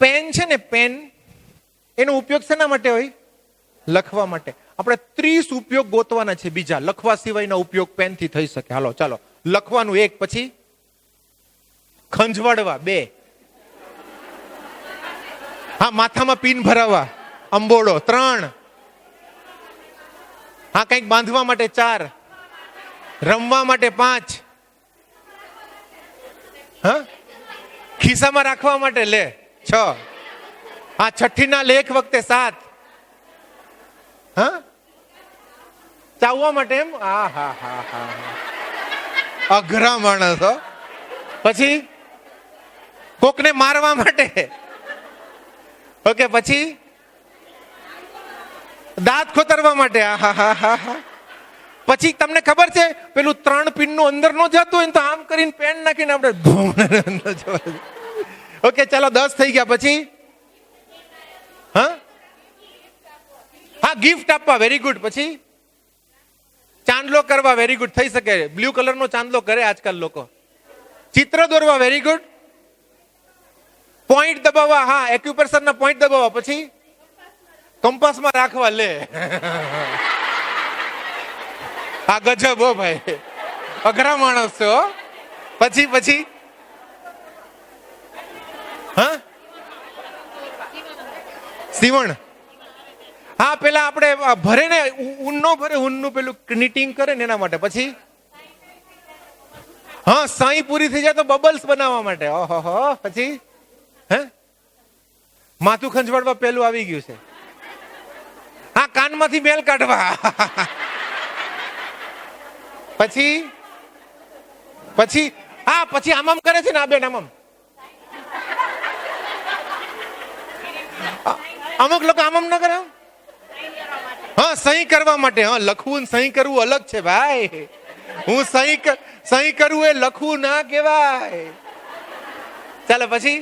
પેન છે ને, પેન, એનો ઉપયોગ શેના માટે હોય? લખવા માટે. આપણે 30 ઉપયોગ ગોતવાના છે બીજા, લખવા સિવાયના ઉપયોગ પેનથી થઈ શકે. હાલો ચાલો, લખવાનું 1, પછી ખંજવાડવા 2, હા માથામાં પિન ભરાવા અંબોડો 3, હા કંઈક બાંધવા માટે 4, રમવા માટે 5, હા ખિસ્સામાં રાખવા માટે લે 6, હા છઠ્ઠીના લેખ વખતે 7, હા ચાવવા માટે એમ. હા હા હા હા, અઘરા માણસ. પછી કોકને મારવા માટે. ઓકે, પછી દાંત ખોતરવા માટે. હા હા હા હા. પછી તમને ખબર છે પેલું 3 પિનનું અંદર નો જતું હોય ને તો આમ કરીને પેન નાખીને આપણે. ઓકે ચાલો 10 થઈ ગયા. પછી હા ગિફ્ટ આપવા, વેરી ગુડ. પછી ચાંદલો કરવા, વેરી ગુડ, થઈ શકે. બ્લુ કલરનો ચાંદલો કરે આજકાલ લોકો. ચિત્ર દોરવા, વેરી ગુડ. પોઈન્ટ દબાવવા, હા એક્યુપ્રેશરના પોઈન્ટ દબાવવા. પછી કંપાસમાં રાખવા લે. આ ગજબ હો ભાઈ, અઘરા માણસ છે હો. પછી હા સીવણ. હા પેલા આપણે ભરે ને ઊન નો ભરે, ઊનનું પેલું નીટિંગ કરે ને એના માટે. પછી હા સાઈ પૂરી થઈ જાય તો બબલ્સ બનાવવા માટે. ઓહો. પછી હે માથું ખંજવાડવા પેલું આવી ગયું છે. હા કાનમાંથી મેલ કાઢવા. પછી હા પછી આમ કરે છે ને આ બેન આમ. અમુક લોકો આમ ન કરે. હા સહી કરવા માટે. હા લખવું સહી કરવું અલગ છે ભાઈ. હું સહી કરવું એ લખવું ના કહેવાય. ચાલો પછી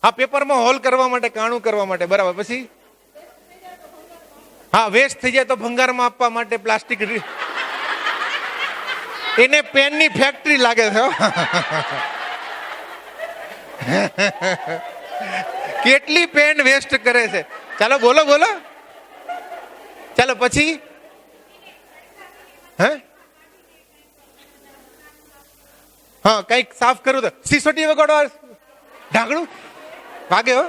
હા પેપરમાં હોલ કરવા માટે, કાણું કરવા માટે. બરાબર. પછી હા વેસ્ટ થઈ જાય તો ભંગારમાં આપવા માટે પ્લાસ્ટિક. એને પેનની ફેક્ટરી લાગે છે. કેટલી પેન વેસ્ટ કરે છે. ચાલો બોલો. ચાલો પછી હા કઈક સાફ કરવું તો સિસોટી વગાડવા, ઢાંકણું વાગે હો,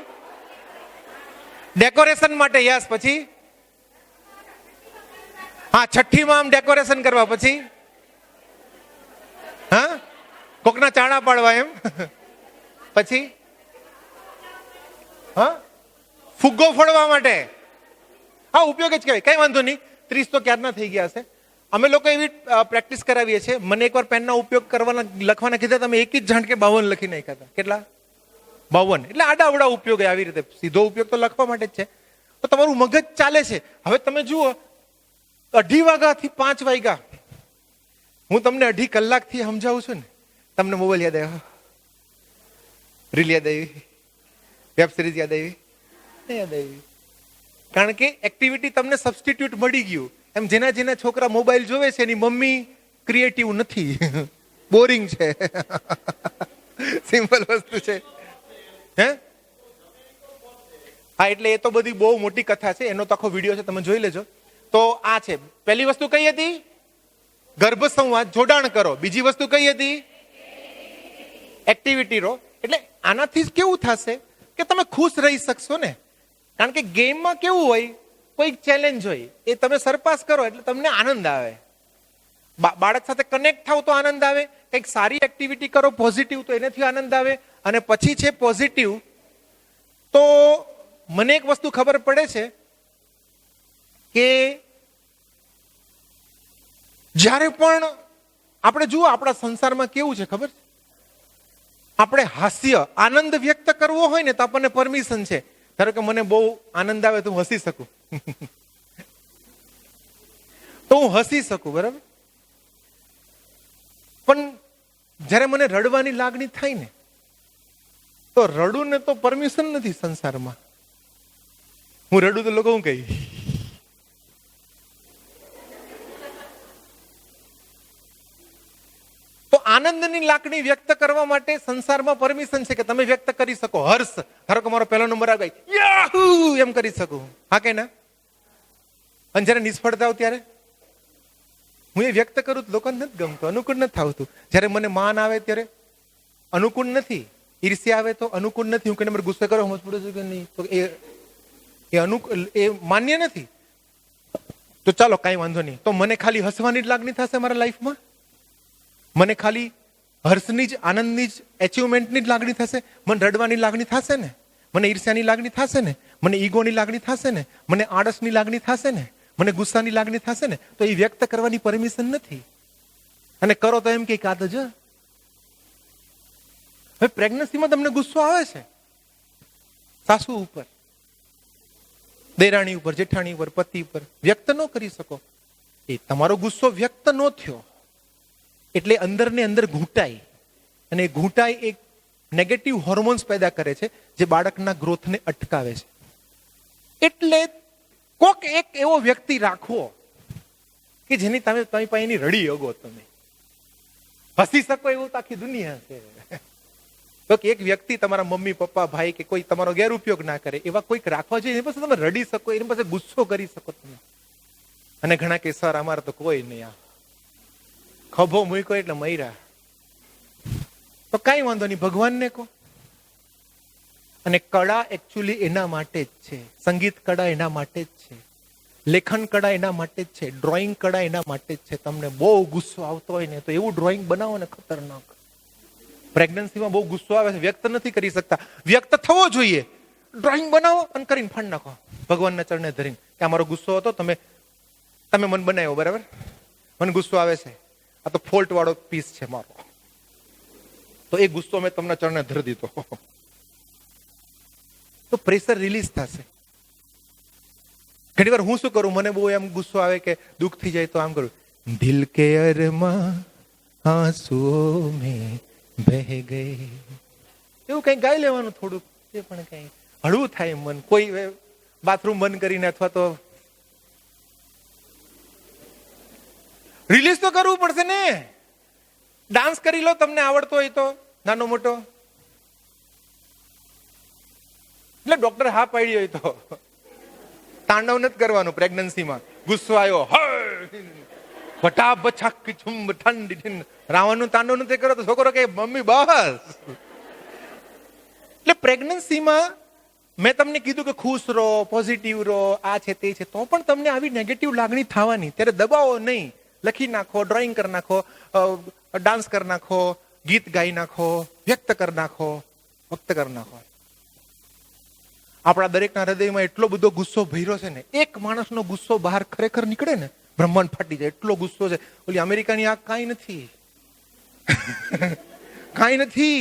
ડેકોરેશન માટે. યસ. પછી હા છઠ્ઠીમાં આમ ડેકોરેશન કરવા. પછી હા કોકના ચાણા પાડવા એમ. પછી હા ફુગ્ગો ફોડવા માટે. હા ઉપયોગ જ કહેવાય, કઈ વાંધો નહીં. 30 તો ક્યારના થઈ ગયા હશે. અમે લોકો એવી પ્રેક્ટિસ કરાવીએ છીએ. મને એકવાર પેનના ઉપયોગ કરવાના લખવાના કીધા, તમે એક જ ઝાંટકે 52 લખી નાખ્યા હતા. કેટલા? 52. એટલે આડાવડા ઉપયોગ આવી રીતે. સીધો ઉપયોગ તો લખવા માટે જ છે. તો તમારું મગજ ચાલે છે. હવે તમે જુઓ 2:30 વાગ્યાથી 5 વાગ્યા હું તમને 2.5 કલાકથી સમજાવું છું ને, તમને મોબાઈલ યાદ આવ્યો, રીલ યાદ આવી, વેબ સિરીઝ યાદ આવી, યાદ આવી. કારણ કે એક્ટિવિટી તમને સબસ્ટિટ્યુટ મળી ગયું. એમ જેના છોકરા મોબાઈલ જોવે છે એની મમ્મી ક્રિએટિવ નથી, બોરિંગ છે. સિમ્પલ વસ્તુ છે. હે હા એટલે એ તો બધી બહુ મોટી કથા છે, એનો તો આખો વિડીયો છે, તમે જોઈ લેજો. તો આ છે પહેલી વસ્તુ. કઈ હતી? ગર્ભ સંવાદ, જોડાણ કરો. બીજી વસ્તુ કઈ હતી? એક્ટિવિટી રો. એટલે આનાથી કેવું થશે કે તમે ખુશ રહી શકશો ને. કારણ કે ગેમમાં કેવું હોય, કોઈ ચેલેન્જ હોય, એ તમે સરપાસ કરો એટલે તમને આનંદ આવે. બાળક સાથે કનેક્ટ થાવ તો આનંદ આવે. કંઈક સારી એક્ટિવિટી કરો પોઝિટિવ તો એનાથી આનંદ આવે. અને પછી છે પોઝિટિવ. તો મને એક વસ્તુ ખબર પડે છે કે જ્યારે પણ આપણે જુઓ આપણા સંસારમાં કેવું છે ખબર છે, આપણે હાસ્ય આનંદ વ્યક્ત કરવો હોય ને તો આપણને પરમિશન છે. ધારો કે મને બહુ આનંદ આવે તો હું હસી શકું, તો હું હસી શકું, બરાબર. પણ જ્યારે મને રડવાની લાગણી થાય ને તો રડું ને તો પરમિશન નથી સંસારમાં. હું રડું તો લોકો હું કહી. તો આનંદની લાગણી વ્યક્ત કરવા માટે સંસારમાં પરમિશન છે કે તમે વ્યક્ત કરી શકો. હર્ષ, ધારો કે મારો પહેલો નંબર આવી ગઈ, યાહૂ એમ કરી શકું. હા કે ના? અને જયારે નિષ્ફળતા હોય ત્યારે હું એ વ્યક્ત કરું તો લોકોને નથી ગમતું, અનુકૂળ નથી આવતું. જયારે મને માન આવે ત્યારે અનુકૂળ નથી, ઈર્ષ્યા આવે તો અનુકૂળ નથી. હું કઈ નંબર ગુસ્સે કરો સમજ પડે છે કે નહીં, તો એ માન્ય નથી. તો ચાલો કઈ વાંધો નહીં. તો મને ખાલી હસવાની જ લાગણી થશે મારા લાઈફમાં, મને ખાલી હર્ષની જ, આનંદની જ, એચિવમેન્ટની જ લાગણી થશે. મને રડવાની લાગણી થશે ને, મને ઈર્ષ્યાની લાગણી થશે ને, મને ઈગોની લાગણી થશે ને, મને આળસની લાગણી થશે ને, મને ગુસ્સાની લાગણી થશે ને, તો એ વ્યક્ત કરવાની પરમિશન નથી. અને કરો તો એમ કે આ તો જો હવે પ્રેગ્નન્સીમાં તમને ગુસ્સો આવે છે સાસુ ઉપર, દેરાણી ઉપર, જેઠાણી ઉપર, પતિ ઉપર, વ્યક્ત ન કરી શકો. એ તમારો ગુસ્સો વ્યક્ત ન થયો એટલે અંદર ને અંદર ઘૂંટાય, અને ઘૂંટાય એક નેગેટિવ હોર્મોન્સ પેદા કરે છે જે બાળકના ગ્રોથને અટકાવે છે. એટલે કોક એક એવો વ્યક્તિ રાખવો કે જેની તમે પાસેની રડી અગો, તમે હસી શકો એવું તો આખી દુનિયા છે. તો એક વ્યક્તિ તમારા મમ્મી પપ્પા ભાઈ કે કોઈ તમારો ગેરઉપયોગ ના કરે એવા કોઈક રાખવા જોઈએ એની પાસે તમે રડી શકો, એની પાસે ગુસ્સો કરી શકો તમે. અને ઘણા કે સર અમારે તો કોઈ નહીં, આ ખભો મૂક્યો એટલે મર્યા. તો કઈ વાંધો નહીં, ભગવાનને કહો. અને કળા એકચ્યુઅલી એના માટે જ છે, સંગીત કળા એના માટે જ છે, લેખન કળા એના માટે જ છે, ડ્રોઈંગ કળા એના માટે જ છે. તમને બહુ ગુસ્સો આવતો હોય ને તો એવું ડ્રોઈંગ બનાવો ને ખતરનાક. પ્રેગ્નન્સીમાં બહુ ગુસ્સો આવે છે, વ્યક્ત નથી કરી શકતા, વ્યક્ત થવો જોઈએ. ડ્રોઈંગ બનાવો અને કરીને ફાડ નાખો ભગવાનના ચરણે ધરીને કે અમારો ગુસ્સો હતો, તમે મન બનાવ્યો, બરાબર, મને ગુસ્સો આવે છે, આ તો ફોલ્ટ વાળો પીસ છે મારો, તો એ ગુસ્સો મેં તમને ચરણે ધરી દીધો. તો પ્રેશર રિલીઝ થશે. ઘણી વાર હું શું કરું, મને બહુ એમ ગુસ્સો આવે કે દુઃખ થઈ જાય તો આમ કરું, દિલ કે અરમાં આંસુઓ મેં બહ ગઈ, એવું કઈ ગાઈ લેવાનું થોડુંક, એ પણ કઈ હળવું થાય મન. કોઈ બાથરૂમ બંધ કરીને અથવા તો રિલીઝ તો કરવું પડશે ને. ડાન્સ કરી લો તમને આવડતો હોય તો, નાનો મોટો. એટલે ડોક્ટર હા પાડી હોય તો તાંડવ નથી કરવાનું પ્રેગ્નન્સીમાં. ગુસ્સો આવ્યો ઠંડી રાવણનું તાંડવ નથી કરો તો છોકરો કે મમ્મી બસ. એટલે પ્રેગ્નન્સીમાં મેં તમને કીધું કે ખુશ રહો, પોઝિટિવ રહો, આ છે તે છે, તો પણ તમને આવી નેગેટિવ લાગણી થવાની. ત્યારે દબાવો નહીં, લખી નાખો, ડ્રોઈંગ કરી નાખો, ડાન્સ કરી નાખો, ગીત ગાઈ નાખો, વ્યક્ત કરી નાખો, વ્યક્ત કરી નાખો. આપણા દરેકના હૃદયમાં એટલો બધો ગુસ્સો ભર્યો છે ને, એક માણસનો ગુસ્સો બહાર ખરેખર નીકળે ને બ્રહ્માંડ ફાટી જાય, એટલો ગુસ્સો છે. ઓલી અમેરિકાની આગ કાંઈ નથી, કાંઈ નથી,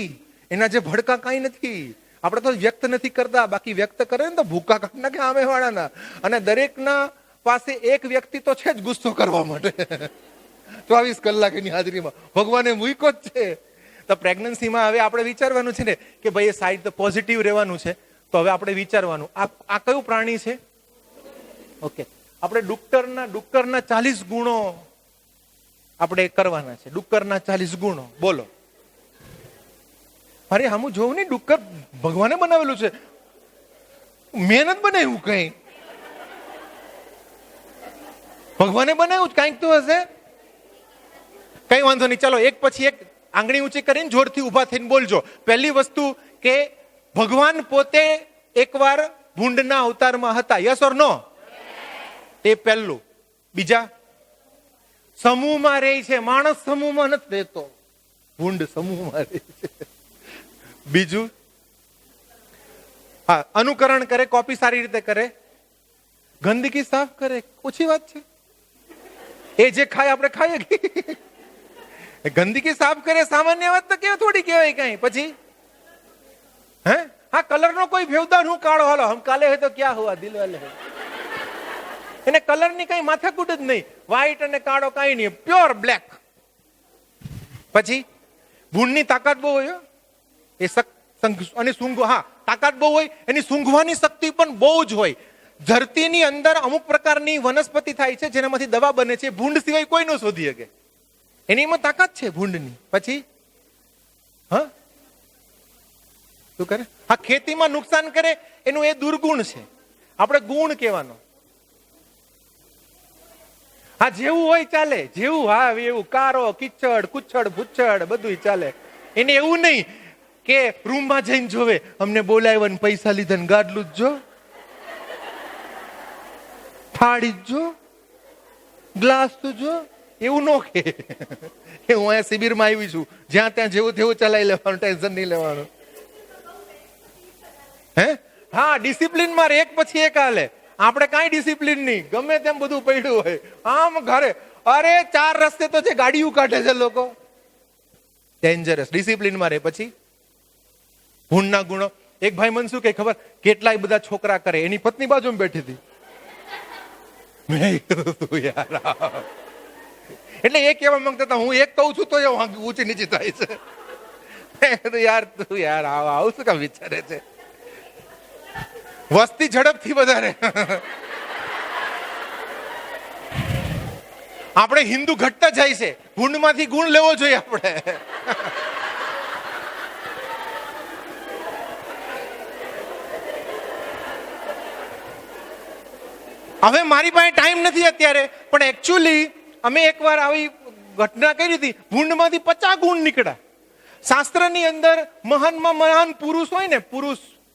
એના જે ભડકા કાંઈ નથી. આપણે તો વ્યક્ત નથી કરતા, બાકી વ્યક્ત કરે ને તો ભૂકા કાઢી નાખે સામે વાળાના. અને દરેકના પાસે એક વ્યક્તિ તો છે જ ગુસ્સો કરવા માટે 24 કલાક એની હાજરીમાં ભગવાને મૂક્યો જ છે. તો પ્રેગ્નન્સીમાં હવે આપણે વિચારવાનું છે ને કે ભાઈ એ સાઈડ તો પોઝિટિવ રહેવાનું છે. તો હવે આપણે વિચારવાનું, આ કયું પ્રાણી છે? ઓકે, આપણે ડુક્કરના 40 ગુણો આપણે કરવાના છે. ડુક્કરના 40 ગુણો બોલો. અરે હું જોઉં ને, ડુક્કર ભગવાને બનાવેલું છે, મહેનત બનાવ્યું કઈ, ભગવાને બનાવ્યું કઈક તો હશે. કઈ વાંધો નહીં, ચાલો એક પછી એક આંગળી ઊંચી કરીને જોરથી ઉભા થઈને બોલજો. પહેલી વસ્તુ કે ભગવાન પોતે એકવાર ભૂંડના અવતારમાં હતા, યસ ઓર નો? એ પહેલું. બીજા, સમૂહમાં રહે છે, માણસ સમૂહમાં નથી રહેતો, ભૂંડ સમૂહમાં રહે છે. બીજું, હા, અનુકરણ કરે, કોપી સારી રીતે કરે, ગંદકી સાફ કરે, ઓછી વાત છે. એ જે ખાય આપણે ખાઈએ, ગંદકી સાફ કરે સામાન્ય વાત તો કેવું થોડી કહેવાય કઈ. પછી હે, હા, કલર નો કોઈ ભેવદાર, હું કાળો, હાલો હમ કાલે હે તો ક્યાં હુઆ દિલ વાલે. એને કલર ની કઈ માથાકૂટ જ નહીં, વ્હાઈટ અને કાળો કઈ નહીં, પ્યોર બ્લેક. પછી ભૂંડ ની તાકાત બહુ હોય, એ અને સૂંઘ, હા, તાકાત બહુ હોય, એની સૂંઘવાની શક્તિ પણ બહુ જ હોય. ધરતીની અંદર અમુક પ્રકારની વનસ્પતિ થાય છે જેનામાંથી દવા બને છે, ભૂંડ સિવાય કોઈ ન શોધી શકે. એની એમાં તાકાત છે ભૂંડની. પછી હા, શું કરે? હા, ખેતીમાં નુકસાન કરે, એનું એ દુર્ગુણ છે, આપણે ગુણ કહેવાનો. હા, જેવું હોય ચાલે, જેવું હા એવું, કારો કિચડ કુચડ ભૂચડ બધું ચાલે. એને એવું નહીં કે રૂમમાં જઈને જોવે, અમને બોલાવ્યા ને પૈસા લીધા ને ગાડલું જ જો, થાળી જ જો, ગ્લાસ તો જો, એવું નો કે હું અહીંયા શિબિરમાં આવી છું, જ્યાં ત્યાં જેવું તેવું ચલાવી લેવાનું, ટેન્શન નહીં લેવાનું. હે, હા, ડિસિપ્લિન માં એક પછી એક હાલે. આપણે કાંઈ ડિસિપ્લિન નહીં, ગમે તેમ બધું પડ્યું હોય આમ ઘરે. અરે 4 રસ્તે તો છે, ગાડીઓ કાઢે છે લોકો, ડેન્જરસ. ડિસિપ્લિન માં રહે. પછી ભૂંડના ગુણો. એક ભાઈ મને શું કે ખબર, કેટલાય બધા છોકરા કરે, એની પત્ની બાજુમાં બેઠી હતી. એટલે એ કહેવા માંગતા હતા, હું એક કહું છું તો ઊંચી નીચી થાય છે. યાર તું યાર આવું શું કામ વિચારે છે? વસ્તી ઝડપથી વધારે. આપણે હિન્દુ ઘટતા જાય છે, ભૂંડમાંથી ગુણ લેવો જોઈએ આપણે. હવે મારી પાસે ટાઈમ નથી અત્યારે, પણ એકચ્યુઅલી અમે એકવાર આવી ઘટના કરી હતી. ભૂંડમાંથી 50 ગુણ નીકળ્યા. શાસ્ત્રની અંદર મહાનમાં મહાન પુરુષ હોય ને,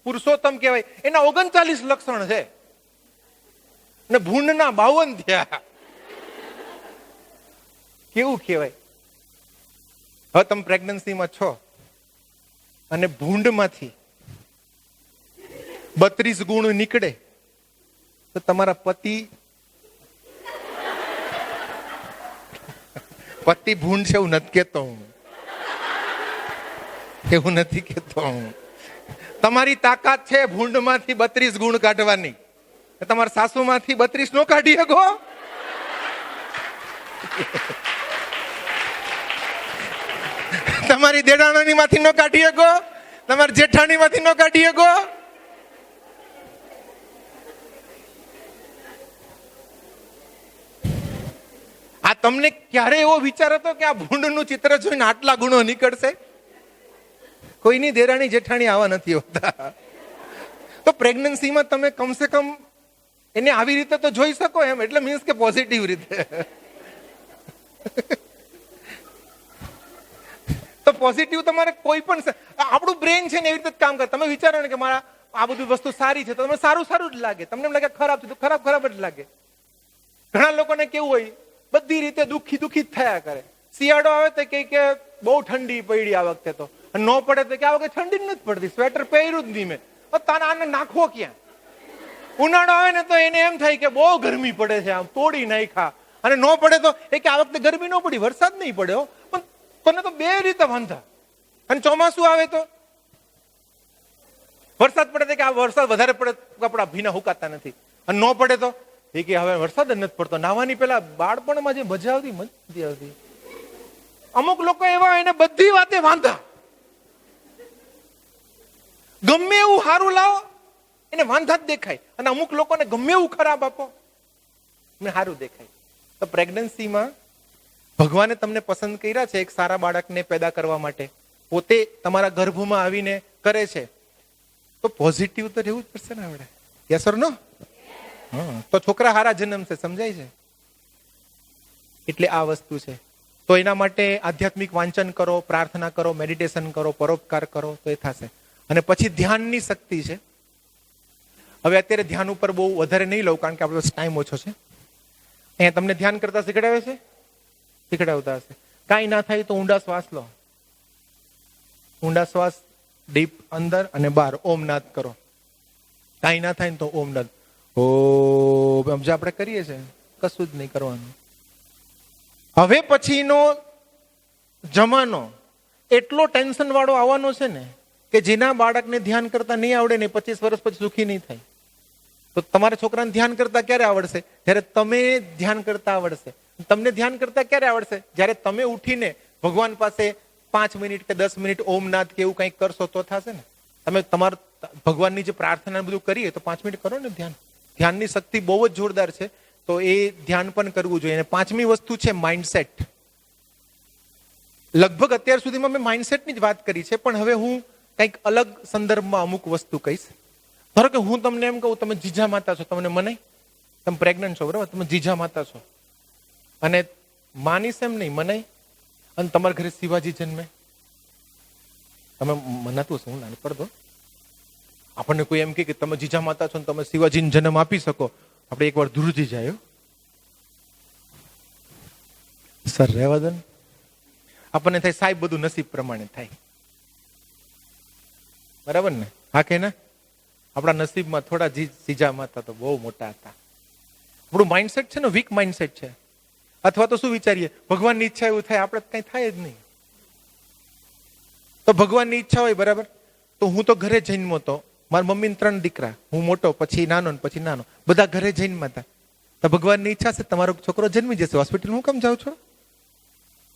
પુરુષોત્તમ કહેવાય, એના 39 લક્ષણ છે ને ભૂંડના 52 થયા. કેવું કહેવાય? હવે તમે પ્રેગ્નન્સીમાં છો અને ભૂંડમાંથી 32 ગુણ નીકળે તો તમારા પતિ ભૂંડ છે એવું નથી કેતો હું, એવું નથી કેતો હું. તમારી તાકાત છે ભૂંડમાંથી 32 ગુણ કાઢવાની. તમારા સાસુમાંથી 32 નો કાઢી શકો? તમારી દેડાણી માંથી નો કાઢી શકો? તમારી જેઠાણી માંથી નો કાઢી શકો? આ તમને ક્યારે એવો વિચાર હતો કે આ ભૂંડનું ચિત્ર જોઈને આટલા ગુણો નીકળશે? કોઈની દેરાણી જેઠાણી આવા નથી હોતા. તો પ્રેગ્નન્સીમાં તમે કમસે કમ એને આવી રીતે તો જોઈ શકો એમ, એટલે મીન્સ કે પોઝિટિવ રીતે. તો પોઝિટિવ તમારે કોઈ પણ, આપણું બ્રેન છે ને એવી રીતે જ કામ કરે. તમે વિચારો ને કે મારા આ બધી વસ્તુ સારી છે તો તમને સારું સારું જ લાગે, તમને એમ લાગે ખરાબ છે તો ખરાબ ખરાબ જ લાગે. ઘણા લોકોને કેવું હોય, બધી રીતે દુઃખી દુઃખી જ થયા કરે. શિયાળો આવે તો કે બહુ ઠંડી પડી આ વખતે, તો ન પડે તો કે આ વખતે ઠંડી નથી પડતી, સ્વેટર પહેર્યું જ નહીં મેં, તારા આને નાખવો ક્યાં? ઉનાળો આવે ને તો એને એમ થાય કે બહુ ગરમી પડે છે, આમ તોડી નાખ્યા. અને ન પડે તો એ કે આ વખતે ગરમી ન પડી, વરસાદ નહીં પડ્યો, પણ તને તો બે રીતે વાંધા. અને ચોમાસું આવે તો વરસાદ પડે કે આ વરસાદ વધારે પડે, કપડા ભીના હુકાતા નથી. અને ન પડે તો એ કે હવે વરસાદ જ નથી પડતો. નાવાની પેલા બાળપણમાં જે મજા આવતી મજા આવતી. અમુક લોકો એવા એને બધી વાતે વાંધા. ગમે એવું સારું લાવો એને વાંધા જ દેખાય, અને અમુક લોકોને ગમે એવું ખરાબ આપો એને સારું દેખાય. તો પ્રેગ્નન્સીમાં ભગવાને તમને પસંદ કર્યા છે એક સારા બાળકને પેદા કરવા માટે, પોતે તમારા ગર્ભમાં આવીને કરે છે, તો પોઝિટિવ તો રહેવું જ પડશે ને આપણે. યસ ઓર નો? તો છોકરા હારા જન્મ છે, સમજાય છે? એટલે આ વસ્તુ છે. તો એના માટે આધ્યાત્મિક વાંચન કરો, પ્રાર્થના કરો, મેડિટેશન કરો, પરોપકાર કરો તો એ થશે. અને પછી ધ્યાનની શક્તિ છે. હવે અત્યારે ધ્યાન ઉપર બહુ વધારે નહીં લઉં કારણ કે આપણો ટાઈમ ઓછો છે. અહીંયા તમને ધ્યાન કરતા શીખડાવે છે, શીખડાવતા હશે. કાંઈ ના થાય તો ઊંડા શ્વાસ લો, ઊંડા શ્વાસ ડીપ અંદર અને બહાર, ઓમનાદ કરો. કાંઈ ના થાય ને તો ઓમનાદ, ઓમ જે આપણે કરીએ છીએ કશું જ નહીં કરવાનું. હવે પછીનો જમાનો એટલો ટેન્શન વાળો આવવાનો છે ને કે જેના બાળકને ધ્યાન કરતા નહીં આવડે ને 25 વર્ષ પછી સુખી નહીં થાય. તો તમારા છોકરાને ધ્યાન કરતા ક્યારે આવડશે? જ્યારે તમે ધ્યાન કરતા આવડશે. તમને ધ્યાન કરતા ક્યારે આવડશે? જ્યારે તમે ઉઠીને ભગવાન પાસે 5 મિનિટ કે 10 મિનિટ ઓમનાદ કે એવું કંઈક કરશો તો થશે ને. તમે તમારું ભગવાનની જે પ્રાર્થના બધું કરીએ તો 5 મિનિટ કરો ને ધ્યાન. ધ્યાનની શક્તિ બહુ જ જોરદાર છે, તો એ ધ્યાન પણ કરવું જોઈએ. અને 5મી વસ્તુ છે માઇન્ડસેટ. લગભગ અત્યાર સુધીમાં મેં માઇન્ડસેટની જ વાત કરી છે, પણ હવે હું કંઈક અલગ સંદર્ભમાં અમુક વસ્તુ કહીશ. ધારો કે હું તમને એમ કહું તમે જીજા માતા છો, તમને મનાય? તમે પ્રેગ્નન્ટ છો બરાબર, તમે જીજા માતા છો અને માનીશ એમ નહીં, મનાય? અને તમારા ઘરે શિવાજી જન્મે, તમે મનાતું હશે, હું નાની પડદો. આપણને કોઈ એમ કે તમે જીજા માતા છો ને તમે શિવાજીને જન્મ આપી શકો, આપણે એકવાર ધ્રુજી જાય સર, રહેવા દો ને. આપણને થાય સાહેબ બધું નસીબ પ્રમાણે થાય, બરાબર ને? હા કે ના? આપણા નસીબમાં થોડા જીજા માતા તો બહુ મોટા હતા. આપણું માઇન્ડસેટ છે ને વીક માઇન્ડસેટ છે. અથવા તો શું વિચારીએ, ભગવાનની ઈચ્છા એવું થાય, આપણે કઈ થાય જ નહીં. તો ભગવાનની ઈચ્છા હોય બરાબર, તો હું તો ઘરે જન્મો તો, મારા મમ્મી 3 દીકરા, હું મોટો, પછી નાનો ને પછી નાનો, બધા ઘરે જન્મ્યા હતા. તો ભગવાનની ઈચ્છા છે તમારો છોકરો જન્મી જશે. હોસ્પિટલ હું કેમ જાઉં છો?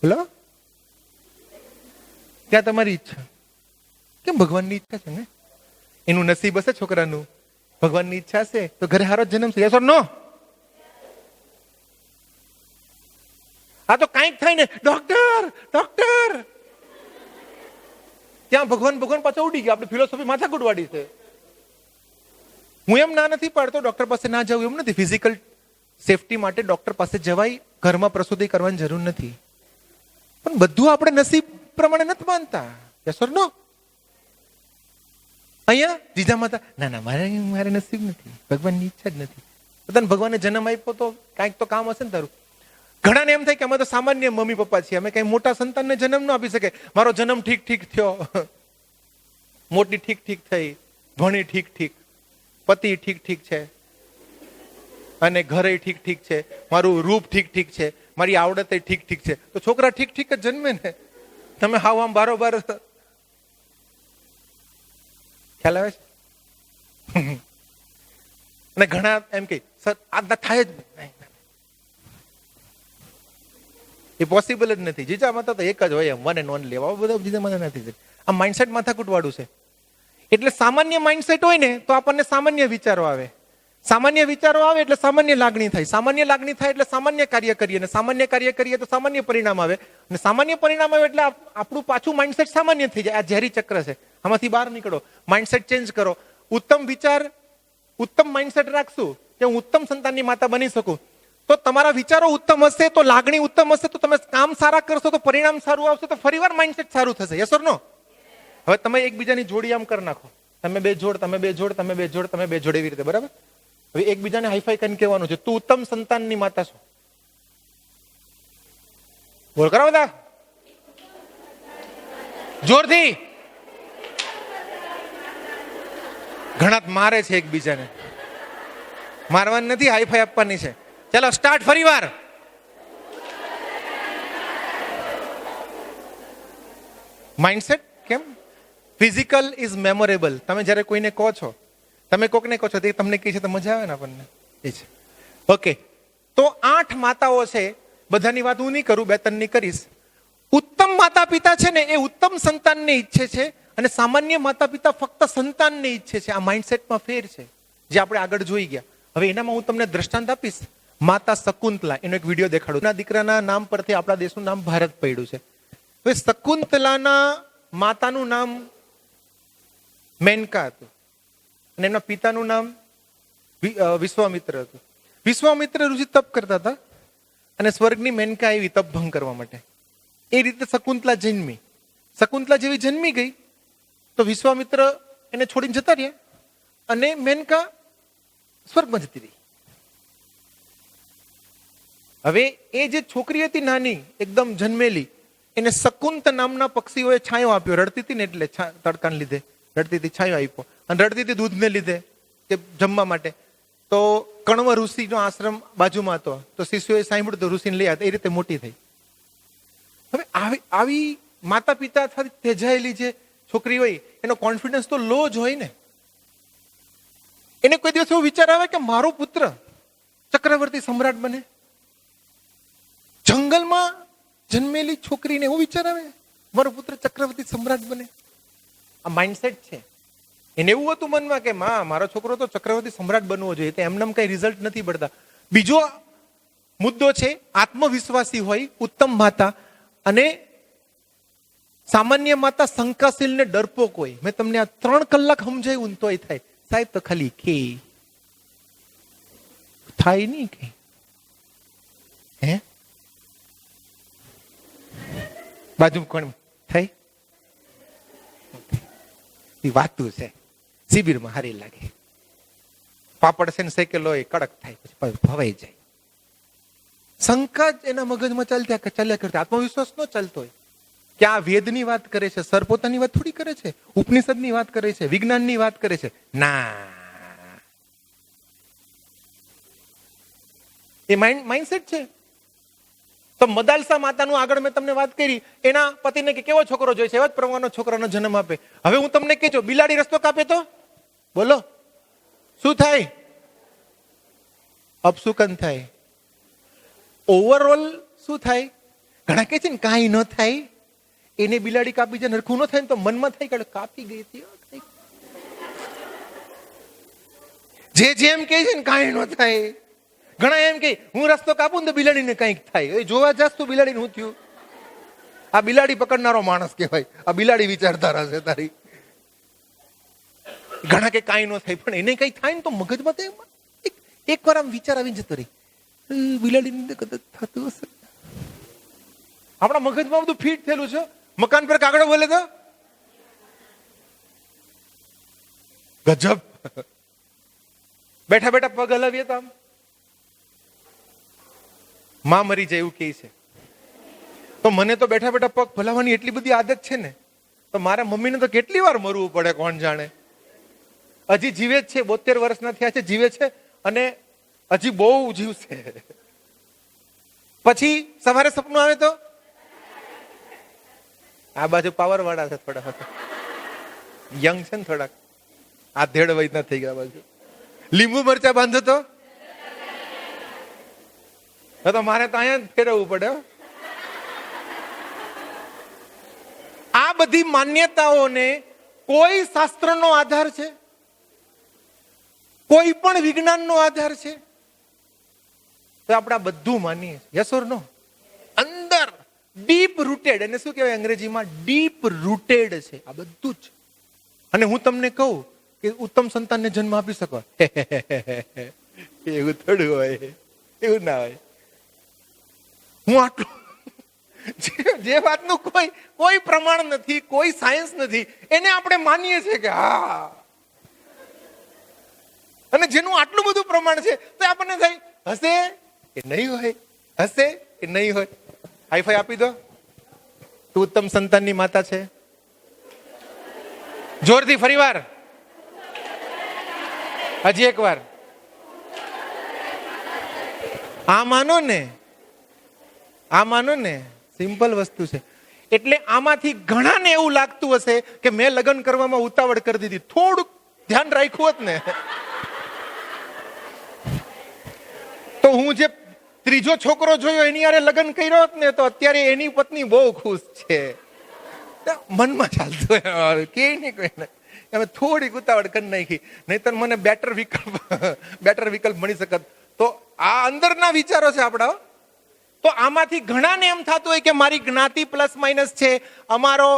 બોલો, ત્યાં તમારી ઈચ્છા. કેમ? ભગવાનની ઈચ્છા છે ને, એનું નસીબ હશે છોકરાનું, ભગવાનની ઈચ્છા છે તો ઘરે હારો જન્મ છે. યસ ઓર નો? આ તો કાંઈક થાય ને ડોક્ટર ડોક્ટર, ત્યાં ભગવાન ભગવાન પાછા ઉડી ગયા. આપણે ફિલોસોફી માથાકૂટ વાળી છે. હું એમ ના નથી પાડતો ડોક્ટર પાસે ના જવું એમ નથી. ફિઝિકલ સેફટી માટે ડોક્ટર પાસે જવાય, ઘરમાં પ્રસૂતિ કરવાની જરૂર નથી. પણ બધું આપણે નસીબ પ્રમાણે નથી માનતા. યસ ઓર નો? અહીંયા જીજા માતા ના ના મારે નસીબ નથી, ભગવાનની ઈચ્છા જ નથી. તને ભગવાને જન્મ આપ્યો તો કાંઈક તો કામ હશે ને તારું. ઘણાને એમ થાય કે અમે તો સામાન્ય મમ્મી પપ્પા છીએ, અમે કઈ મોટા સંતાનને જન્મ ન આપી શકે. મારો જન્મ ઠીક ઠીક થયો, મોટી ઠીક ઠીક થઈ, ભણી ઠીક ઠીક, પતિ ઠીક ઠીક છે, અને ઘરે ઠીક ઠીક છે, મારું રૂપ ઠીક ઠીક છે, મારી આવડત ઠીક ઠીક છે. તો છોકરા ઠીક ઠીક જ જન્મે ને. તમે હાવ આમ બારોબાર ખ્યાલ આવે છે? અને ઘણા એમ કે સર આ થાય જ નહીં, એ પોસિબલ જ નથી. જીજા માતા તો એક જ હોય, એમ વન એન્ડ ઓનલી. આવા બધા જીજા માતા નથી. આ માઇન્ડસેટ માથાકૂટ વાળું છે. એટલે સામાન્ય માઇન્ડસેટ હોય ને તો આપણને સામાન્ય વિચારો આવે. સામાન્ય વિચારો આવે એટલે સામાન્ય લાગણી થાય. સામાન્ય લાગણી થાય એટલે સામાન્ય કાર્ય કરીએ, અને સામાન્ય કાર્ય કરીએ તો સામાન્ય પરિણામ આવે, અને સામાન્ય પરિણામ આવે એટલે આપણું પાછું માઇન્ડસેટ સામાન્ય થઈ જાય. આ ઝેરી ચક્ર છે. આમાંથી બહાર નીકળો, માઇન્ડસેટ ચેન્જ કરો. ઉત્તમ વિચાર, ઉત્તમ માઇન્ડસેટ રાખશું કે હું ઉત્તમ સંતાનની માતા બની શકું, તો તમારા વિચારો ઉત્તમ હશે, તો લાગણી ઉત્તમ હશે, તો તમે કામ સારા કરશો, તો પરિણામ સારું આવશે, તો ફરીવાર માઇન્ડસેટ સારું થશે. યસ ઓર નો? હવે તમે એકબીજાની જોડી આમ કરી નાખો. તમે બે જોડ, તમે બે જોડ, તમે બે જોડ, તમે બે જોડ, એવી રીતે. બરાબર? હવે એકબીજાને હાઈફાઈ કરીને કહેવાનું છે, તું ઉત્તમ સંતાનની માતા છો. બોલ કરો બધા જોરથી. ઘણા મારે છે એકબીજાને, મારવાની નથી, હાઈફાઈ આપવાની છે. ચાલો સ્ટાર્ટ. ફરી વાર. માઇન્ડસેટ કેમ? Physical is memorable. તમે જયારે કોઈને કહો છો, તમે કોકને કહો છો, તે તમને કહે છે તો મજા આવે ને આપણને. એ છે. ઓકે, તો 8 માતાઓ છે. બધાની વાત હું નહીં કરું, 2-3 ની કરીશ. ઉત્તમ માતા પિતા છે ને એ ઉત્તમ સંતાનને ઈચ્છે છે, અને સામાન્ય માતા પિતા ફક્ત સંતાનને ઈચ્છે છે. આ માઇન્ડસેટમાં ફેર છે, જે આપણે આગળ જોઈ ગયા. હવે એનામાં હું તમને દ્રષ્ટાંત આપીશ. માતા શકુંતલા, એનો એક વિડીયો દેખાડું. એના દીકરાના નામ પરથી આપણા દેશનું નામ ભારત પડ્યું છે. હવે શકુંતલાના માતાનું નામ મેનકા હતું, અને એમના પિતાનું નામ વિશ્વામિત્ર હતું. વિશ્વામિત્ર ઋષિ તપ કરતા હતા, અને સ્વર્ગની મેનકા આવી તપ ભંગ કરવા માટે. એ રીતે શકુંતલા જન્મી. શકુંતલા જેવી જન્મી ગઈ તો વિશ્વામિત્ર એને છોડીને જતા રહ્યા, અને મેનકા સ્વર્ગમાં જતી રહી. હવે એ જે છોકરી હતી નાની, એકદમ જન્મેલી, એને શકુંત નામના પક્ષીઓએ છાંયો આપ્યો. રડતી હતી ને એટલે તડકાને લીધે રડતી હતી, છાંયો આપ્યો. અને રડતી હતી દૂધને લીધે કે જમવા માટે. તો કણવ ઋષિનો આશ્રમ બાજુમાં હતો, તો શિષ્યોએ સાંભળ્યું તો ઋષિને લઈ આવ્યા. એ રીતે મોટી થઈ. હવે આવી માતા પિતા સાથે તેજાયેલી જે છોકરી હોય, એનો કોન્ફિડન્સ તો લો જ હોય ને. એને કોઈ દિવસ એવો વિચાર આવે કે મારો પુત્ર ચક્રવર્તી સમ્રાટ બને? જંગલમાં જન્મેલી છોકરીને એવો વિચાર આવે મારો પુત્ર ચક્રવર્તી સમ્રાટ બને? આ માઇન્ડસેટ છે. એને એવું હતું મનમાં કે મારો છોકરો તો ચક્રવર્તી સમ્રાટ બનવો જોઈએ. તો એમનેમ કઈ રિઝલ્ટ નથી પડતા. બીજો મુદ્દો છે, આત્મવિશ્વાસી હોય ઉત્તમ માતા, અને સામાન્ય માતા શંકાશીલ ને ડરપોક હોય. મેં તમને આ 3 કલાક સમજાયું તોય થાય સાહેબ તો ખાલી કે થાય નહીં કે હે બાજુ કોણ થાય વાતું છે. શિબિરમાં હારી લાગે, પાપડ છે ને શેકેલો હોય કડક થાય, પછી ભવાઈ જાય. શંકા જ એના મગજમાં ચાલ્યા કરતા. આત્મવિશ્વાસ નો ચાલતો હોય કે આ વેદની વાત કરે છે, સર પોતાની વાત થોડી કરે છે, ઉપનિષદની વાત કરે છે, વિજ્ઞાનની વાત કરે છે. ના, એ માઇન્ડસેટ છે. તો મદાલસા માતાનું આગળ મેં તમને વાત કરી, એના પતિને કે કેવો છોકરો જોઈએ છે, એવા જ પ્રમાણનો છોકરાનો જન્મ આપે. હવે હું તમને કહેજો, બિલાડી રસ્તો કાપે તો બોલો શું થાય? અપશુકન થાય. ઓવરઓલ શું થાય? ઘણા કહે છે ને કાંઈ ન થાય, એને બિલાડી કાપી જાય નરખું ન થાય ને તો મનમાં થાય કે કાપી ગઈ હતી. જેમ કહે છે ને કાંઈ ન થાય. ઘણા એમ કે હું રસ્તો કાપું ને તો બિલાડીને કંઈક થાય. એ જોવા જાસ તું બિલાડીને શું થયું? આ બિલાડી પકડનારો માણસ કહેવાય. આ બિલાડી વિચારધારા છે તારી. ઘણા કે કાંઈ ન થાય, પણ એને કઈ થાય ને તો મગજમાં તો એકવાર આમ વિચાર આવીને જતો રહી, બિલાડીને કદાચ થતું હશે. આપણા મગજમાં બધું ફિટ થયેલું છે. મકાન પર કાગડો બોલે તો ગજબ. બેઠા બેઠા પગ હલાવીએ તો આમ માં મરી જાય એવું કહે છે. તો મને તો બેઠા બેઠા પગ ભલાવાની એટલી બધી આદત છે ને, તો મારા મમ્મીને તો કેટલી વાર મરવું પડે કોણ જાણે. હજી જીવે જ છે, 72 વર્ષના થયા છે, જીવે છે અને હજી બહુ જીવશે. પછી સવારે સપનું આવે તો આ બાજુ પાવર વાળા છે, થોડા યંગ છે ને, થોડાક આ ધેડ વયના થઈ ગયા. બાજુ લીંબુ મરચા બાંધો તો મારે તો અહીંયા ફેરવવું પડે. આ બધી માન્યતાઓને કોઈ શાસ્ત્રનો આધાર છે, કોઈ પણ વિજ્ઞાનનો આધાર છે? તો આપણે આ બધું માનીએ. યસ ઓર નો? અંદર ડીપ રૂટેડ, એને શું કહેવાય અંગ્રેજીમાં? ડીપ રૂટેડ છે આ બધું જ. અને હું તમને કહું કે ઉત્તમ સંતાનને જન્મ આપી શકો, એવું થોડું હોય, એવું ના હોય. હું આટલું જે વાતનું કોઈ પ્રમાણ નથી, કોઈ સાયન્સ નથી, એને આપણે માનીએ છીએ કે હા. અને જેનું આટલું બધું પ્રમાણ છે તો આપણને થાય હશે કે નહીં હોય, હશે કે નહીં હોય. હાઈફાઈ આપી દો. તું ઉત્તમ સંતાનની માતા છે. જોરથી ફરી વાર, હજી એક વાર. આ માનો ને, આ માનો ને, સિમ્પલ વસ્તુ છે. એટલે આમાંથી ઘણાને એવું લાગતું હશે કે મેં લગ્ન કરવામાં ઉતાવળ કરી દીધી. થોડુંક ધ્યાન રાખ્યું હોત ને તો હું જે ત્રીજો છોકરો જોયો એની હારે લગ્ન કર્યો હોત ને તો અત્યારે એની પત્ની બહુ ખુશ છે. મનમાં ચાલતું કે નહીં કોઈને અમે થોડીક ઉતાવળ કરી નાખી, નહીતર મને બેટર વિકલ્પ મળી શકત. તો આ અંદરના વિચારો છે આપણા. તો આમાંથી ઘણાને એમ થતું હોય કે મારી જ્ઞાતિ પ્લસ માઇનસ છે, અમારો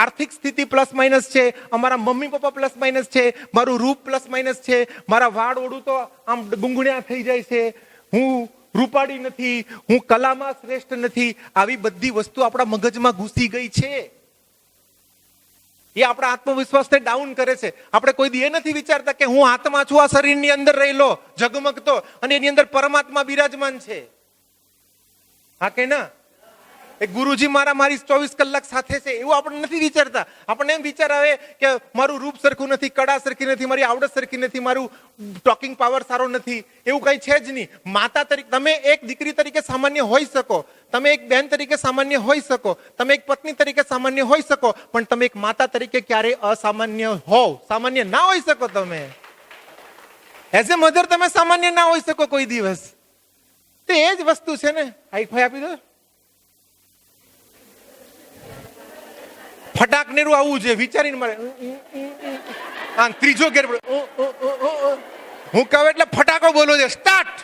આર્થિક સ્થિતિ પ્લસ માઇનસ છે, અમારા મમ્મી પપ્પા પ્લસ માઇનસ છે, મારું રૂપ પ્લસ માઇનસ છે, મારા વાળ ઓળું તો આમ ગુંગળ્યા થઈ જાય છે, હું રૂપાળી નથી, હું કલામાં શ્રેષ્ઠ નથી. આવી બધી વસ્તુ આપણા મગજમાં ઘૂસી ગઈ છે. એ આપણા આત્મવિશ્વાસને ડાઉન કરે છે. આપણે કોઈ દી એ નથી વિચારતા કે હું આત્મા છું, આ શરીરની અંદર રહેલો ઝગમગતો, અને એની અંદર પરમાત્મા બિરાજમાન છે. હા કે ના? એ ગુરુજી મારી 24 કલાક સાથે છે એવું આપણે નથી વિચારતા. આપણને એમ વિચાર આવે કે મારું રૂપ સરખું નથી, કળા સરખી નથી, મારી આવડત સરખી નથી, મારું ટોકિંગ પાવર સારો નથી, એવું કઈ છે જ નહીં. માતા તરીકે તમે એક દીકરી તરીકે સામાન્ય હોઈ શકો, તમે એક બેન તરીકે સામાન્ય હોઈ શકો, તમે એક પત્ની તરીકે સામાન્ય હોઈ શકો, પણ તમે એક માતા તરીકે ક્યારેય અસામાન્ય હોવ, સામાન્ય ના હોઈ શકો. તમે એઝ એ મધર તમે સામાન્ય ના હોઈ શકો કોઈ દિવસ. તો એ જ વસ્તુ છે ને. હાઈફાઈ આપી દો. ફટાક નેરું આવવું છે વિચારીને મારે. આ ત્રીજો ગેર હું કહું એટલે ફટાકો બોલો છે. સ્ટાર્ટ.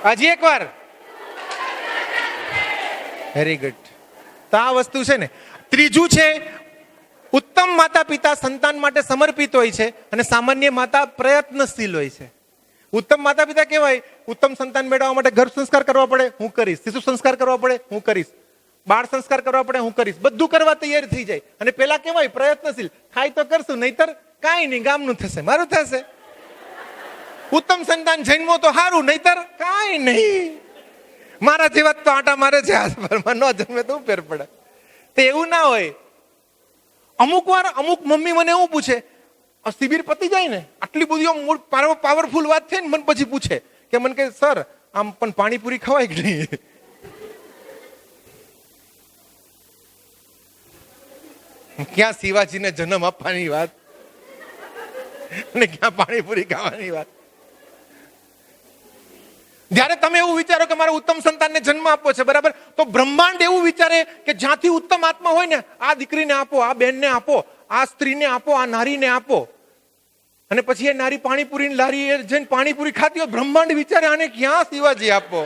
હજી એક વાર. Very good. તો આ વસ્તુ છે ને. ત્રીજું છે ઉત્તમ માતા પિતા સંતાન માટે સમર્પિત હોય છે અને સામાન્ય માતા પ્રયત્નશીલ હોય છે. ઉત્તમ માતા પિતા કેવાય? ઉત્તમ સંતાન મેળવવા માટે ગર્ભ સંસ્કાર કરવા પડે, હું કરીશ. શિશુ સંસ્કાર કરવા પડે, હું કરીશ. બાળ સંસ્કાર કરવા પડે, હું કરીશ. બધું કરવા તૈયાર થઈ જાય. અને પેલા કેવાય? પ્રયત્નશીલ. થાય તો કરશું, નહીતર કાંઈ નહીં, ગામનું થશે, મારું થશે. ઉત્તમ સંતાન જન્મો તો સારું, નહીતર કાંઈ નહીં, મારા જેવા તો આટા મારે છે આસપાસમાં, ન જન્મે તો ફેર પડે. તો એવું ના હોય. અમુક વાર અમુક મમ્મી મને એવું પૂછે, શિબિર પતી જાય ને, આટલી બધી પાવરફુલ વાત છે ને, મને પછી પૂછે કે મને કે સર આમ પણ પાણીપુરી ખવાય કે નહીં? ક્યાં શિવાજીને જન્મ આપવાની વાત અને ક્યાં પાણીપુરી ખાવાની વાત. જ્યારે તમે એવું વિચારો કે મારે ઉત્તમ સંતાનને જન્મ આપવો છે, બરાબર, તો બ્રહ્માંડ એવું વિચારે કે જ્યાંથી ઉત્તમ આત્મા હોય ને, આ દીકરીને આપો, આ બેનને આપો, આ સ્ત્રીને આપો, આ નારીને આપો. અને પછી એ નારી પાણીપુરી લારી જઈને પાણીપુરી ખાતી હોય, બ્રહ્માંડ વિચારે આને ક્યાં શિવાજી આપો,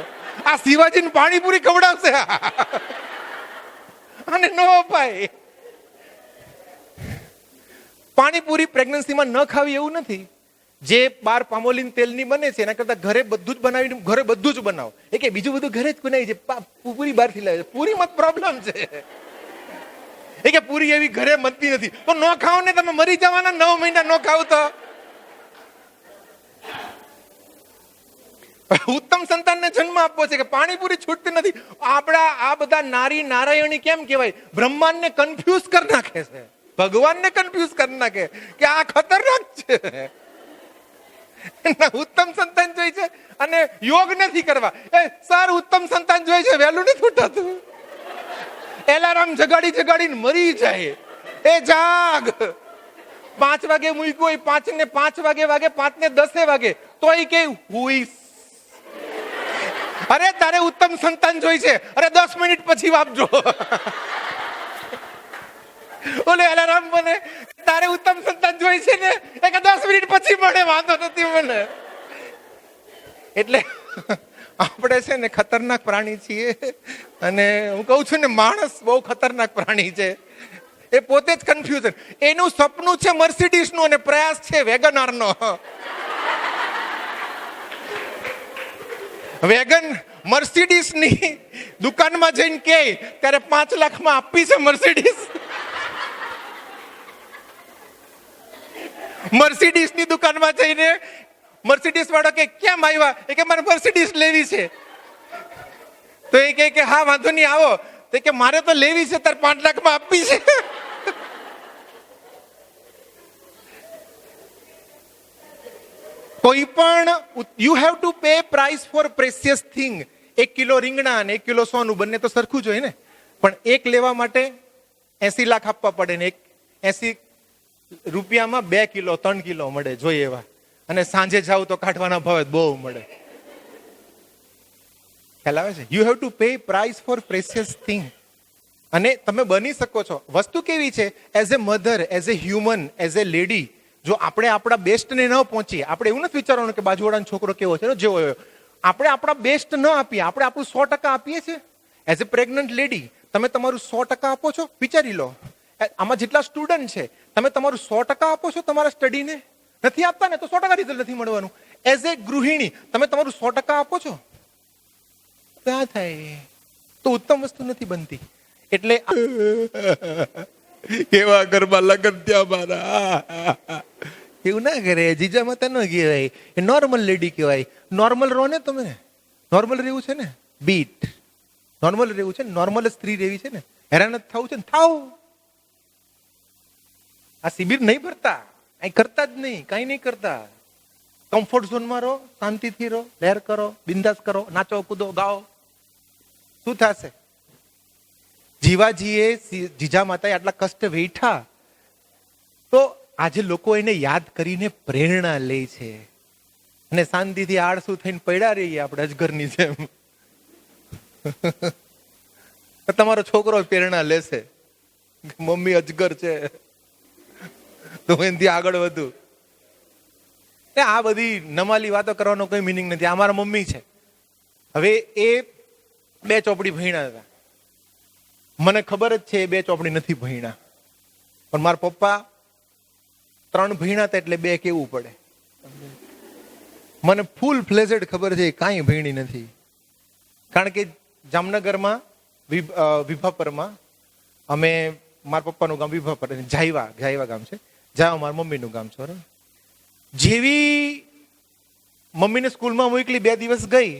આ શિવાજીને પાણીપુરી ખવડાવશે, આને ન અપાય. પાણીપુરી પ્રેગ્નન્સીમાં ન ખાવી એવું નથી. જે બાર પામોલીન તેલની બને છે એના કરતા ઘરે બધું જ બનાવીને ઘરે બધું જ બનાવો. એ કે બીજું બધું ઘરે જ બનાવી છે, પૂરી બહારથી લાવે છે. પૂરીમાં જ પ્રોબ્લેમ છે. એ કે પૂરી એવી ઘરે બનતી નથી. તો ન ખાઓ ને, તમે મરી જવાના. 9 મહિના ન ખાવ તો ઉત્તમ સંતાનને જન્મ આપવો છે કે પાણીપુરી છૂટતી નથી. આપણા આ બધા નારી નારાયણી કેમ કહેવાય? બ્રહ્માંડને કન્ફ્યુઝ કરી નાખે છે, ભગવાનને કન્ફ્યુઝ કરી નાખે કે આ ખતરનાક છે. ઉત્તમ સંતાન જોઈ છે અને યોગ નથી કરવા. સર ઉત્તમ સંતાન જોઈ છે, વહેલું નથી ઉઠાતું. એલાર્મ જગાડી જગાડીને મરી જાય. એ જાગ, 5 વાગે મૂક્યું હોય, 5 ને 5 વાગે 5 ને 10 વાગે, તોય કે હુઈસ. અરે તારે ઉત્તમ સંતાન જોઈ છે, અરે 10 મિનિટ પછી વાપજો. ઓલે એલાર્મ બને, તારે ઉત્તમ સંતાન જોઈ છે ને, એ કે 10 મિનિટ પછી મળે, વાંધો નથી મને. એટલે આપણે છે ને ખતરનાક પ્રાણી છીએ. અને હું કહું છું ને, માણસ બહુ ખતરનાક પ્રાણી છે. એ પોતે જ કન્ફ્યુઝન. એનું સપનું છે મર્સિડીઝ નું અને પ્રયાસ છે વેગનાર નો. વેગન મર્સિડીઝ ની દુકાનમાં જઈને કે ત્યારે 5 લાખમાં આપી છે મર્સિડીઝ. મર્સિડીઝ ની દુકાનમાં જઈને મર્સિડીઝ વાળો કે કેમ આવ્યા? એ કે મારે મર્સિડીઝ લેવી છે. તો એ કે હા વાંધો નહીં આવો. તો કે મારે તો લેવી છે, તાર 5 લાખમાં આપી છે. કોઈ પણ you have to pay price for precious thing. 1 kilo રીંગણા અને 1 કિલો સોનું બંને તો સરખું જ હોય ને, પણ એક લેવા માટે 80 લાખ આપવા પડે ને 80 રૂપિયામાં 2 કિલો 3 કિલો મળે જોઈએ એવા. અને સાંજે જાવ તો કાઢવાના ભાવે બહુ મળે. ખ્યાલ આવે છે? You have to pay price for precious thing. અને તમે બની શકો છો. વસ્તુ કેવી છે? As a mother, as a human, as a lady, જો આપણે આપણા બેસ્ટને ન પહોંચીએ, આપણે એવું નથી વિચારવાનું કે બાજુવાળાનો છોકરો કેવો છે જેવો હોય, આપણે આપણા બેસ્ટ ન આપીએ, આપણે આપણું 100% આપીએ છીએ. એઝ એ પ્રેગ્નન્ટ લેડી તમે તમારું 100% આપો છો? વિચારી લો. આમાં જેટલા સ્ટુડન્ટ છે, તમે તમારું 100% આપો છો તમારા સ્ટડીને? નથી આપતા ને, તો 100% રિઝલ્ટ નથી મળવાનું. એઝ એ ગૃહિણી તમે તમારું 100% આપો છો? ક્યાં થાય? તો ઉત્તમ વસ્તુ નથી બનતી. એટલે કેવા ઘરમાં લગન ત્યાં મારા, એવું ના કરે. જીજા માતા ન કહેવાય, એ નોર્મલ લેડી કહેવાય. નોર્મલ રહો ને તમે. નોર્મલ રહેવું છે ને, બીટ નોર્મલ રહેવું છે, નોર્મલ સ્ત્રી રહેવી છે ને. હેરાન જ થવું છે ને, થાવ. આ શિબિર નહીં ભરતા, કઈ કરતા જ નહીં, કઈ નહીં કરતા. કમ્ફર્ટ ઝોનમાં રહો, શાંતિથી રહો, લહેર કરો, બિંદાસ કરો, નાચો કૂદો ગાઓ. શું થશે? જીવાજીએ જીજા માતાએ આટલા કષ્ટ વેઠા, તો આજે લોકો એને યાદ કરીને પ્રેરણા લે છે. અને શાંતિથી આળસુ થઈને પડ્યા રહીએ આપણે અજગરની જેમ. તમારો છોકરો પ્રેરણા લેશે, મમ્મી અજગર છે તો એનાથી આગળ વધુ. આ બધી નમાલી વાતો કરવાનો કોઈ મિનિંગ નથી. આ મારા મમ્મી છે. હવે એ 2 ચોપડી ભણ્યા હતા. મને ખબર જ છે એ 2 ચોપડી નથી ભણ્યા, પણ મારા પપ્પા 3 ભણ્યા હતા એટલે 2 કેવું પડે. મને ફૂલ ફ્લેઝેડ ખબર છે કાંઈ ભણી નથી. કારણ કે જામનગરમાં વિભાપરમાં અમે, મારા પપ્પાનું ગામ વિભાપર, જાયવા ગામ છે. જાયવા મારા મમ્મીનું ગામ છે. જેવી મમ્મીને સ્કૂલમાં મોકલી 2 દિવસ ગઈ,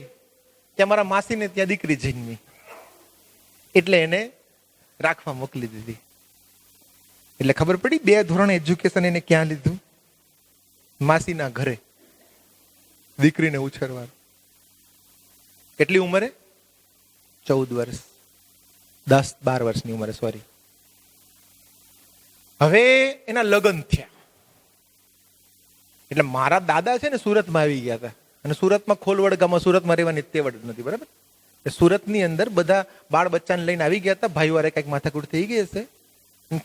ત્યાં મારા માસીને ત્યાં દીકરી જન્મી, એટલે એને રાખવા મોકલી દીધી. એટલે ખબર પડી 2 ધોરણ એજ્યુકેશન એને ક્યાં લીધું? માસીના ઘરે દીકરીને ઉછેરવાનું. કેટલી ઉંમરે? 14 વર્ષ, 10-12 વર્ષની ઉંમરે, સોરી. હવે એના લગ્ન થયા. એટલે મારા દાદા છે ને સુરતમાં આવી ગયા હતા. અને સુરતમાં ખોલવડ ગામમાં, સુરતમાં રહેવાની તેવડ નથી, બરાબર? સુરતની અંદર બધા બાળ બચ્ચાને લઈને આવી ગયા હતા. ભાઈવારે કઈક માથાકૂટ થઈ ગઈ હશે.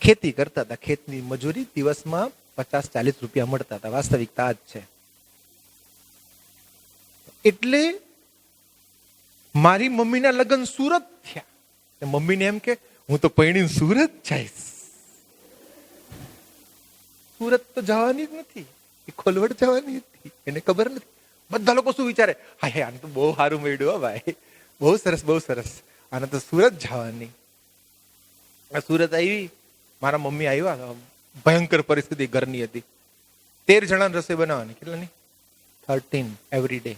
ખેતી કરતા હતા. ખેતની મજૂરી દિવસમાં 50-40 રૂપિયા મળતા હતા. વાસ્તવિકતા જ છે. એટલે મારી મમ્મીના લગ્ન સુરત થયા. મમ્મીને એમ કે હું તો પૈણીને સુરત જઈશ. સુરત તો જવાની જ નથી, એ ખોલવડ જવાની હતી, એને ખબર નથી. બધા લોકો શું વિચારે, હા હે આને તો બહુ સારું મળ્યું હો ભાઈ, બહુ સરસ બહુ સરસ, આને તો સુરત જવાની. સુરત આવી, મારા મમ્મી આવ્યા, ભયંકર પરિસ્થિતિ ઘરની હતી. 13 જણાની રસોઈ બનાવવાની. કેટલાની? 13 એવરી ડે.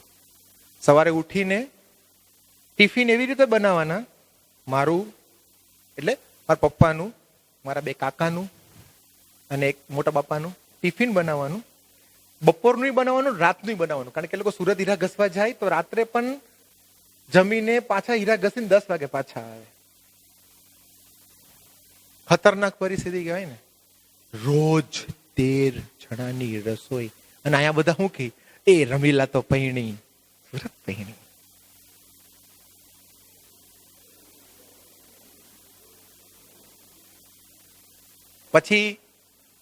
સવારે ઉઠીને ટિફિન એવી રીતે બનાવવાના, મારું એટલે મારા પપ્પાનું, મારા 2 કાકાનું અને એક મોટા બાપાનું ટિફિન બનાવવાનું. બપોરનું બનાવવાનું, રાતનું બનાવવાનું, કારણ કે એ લોકો સુરત હીરા ઘસવા જાય તો રાત્રે પણ જમીને પાછા હીરા ઘસીને 10 વાગે પાછા આવે. ખતરનાક પરિસ્થિતિ કહેવાય ને. રોજ 13 જણાની રસોઈ. અને અહીંયા બધા શું કહે, એ રમીલા તો પૈણી, સુરત પૈણી. પછી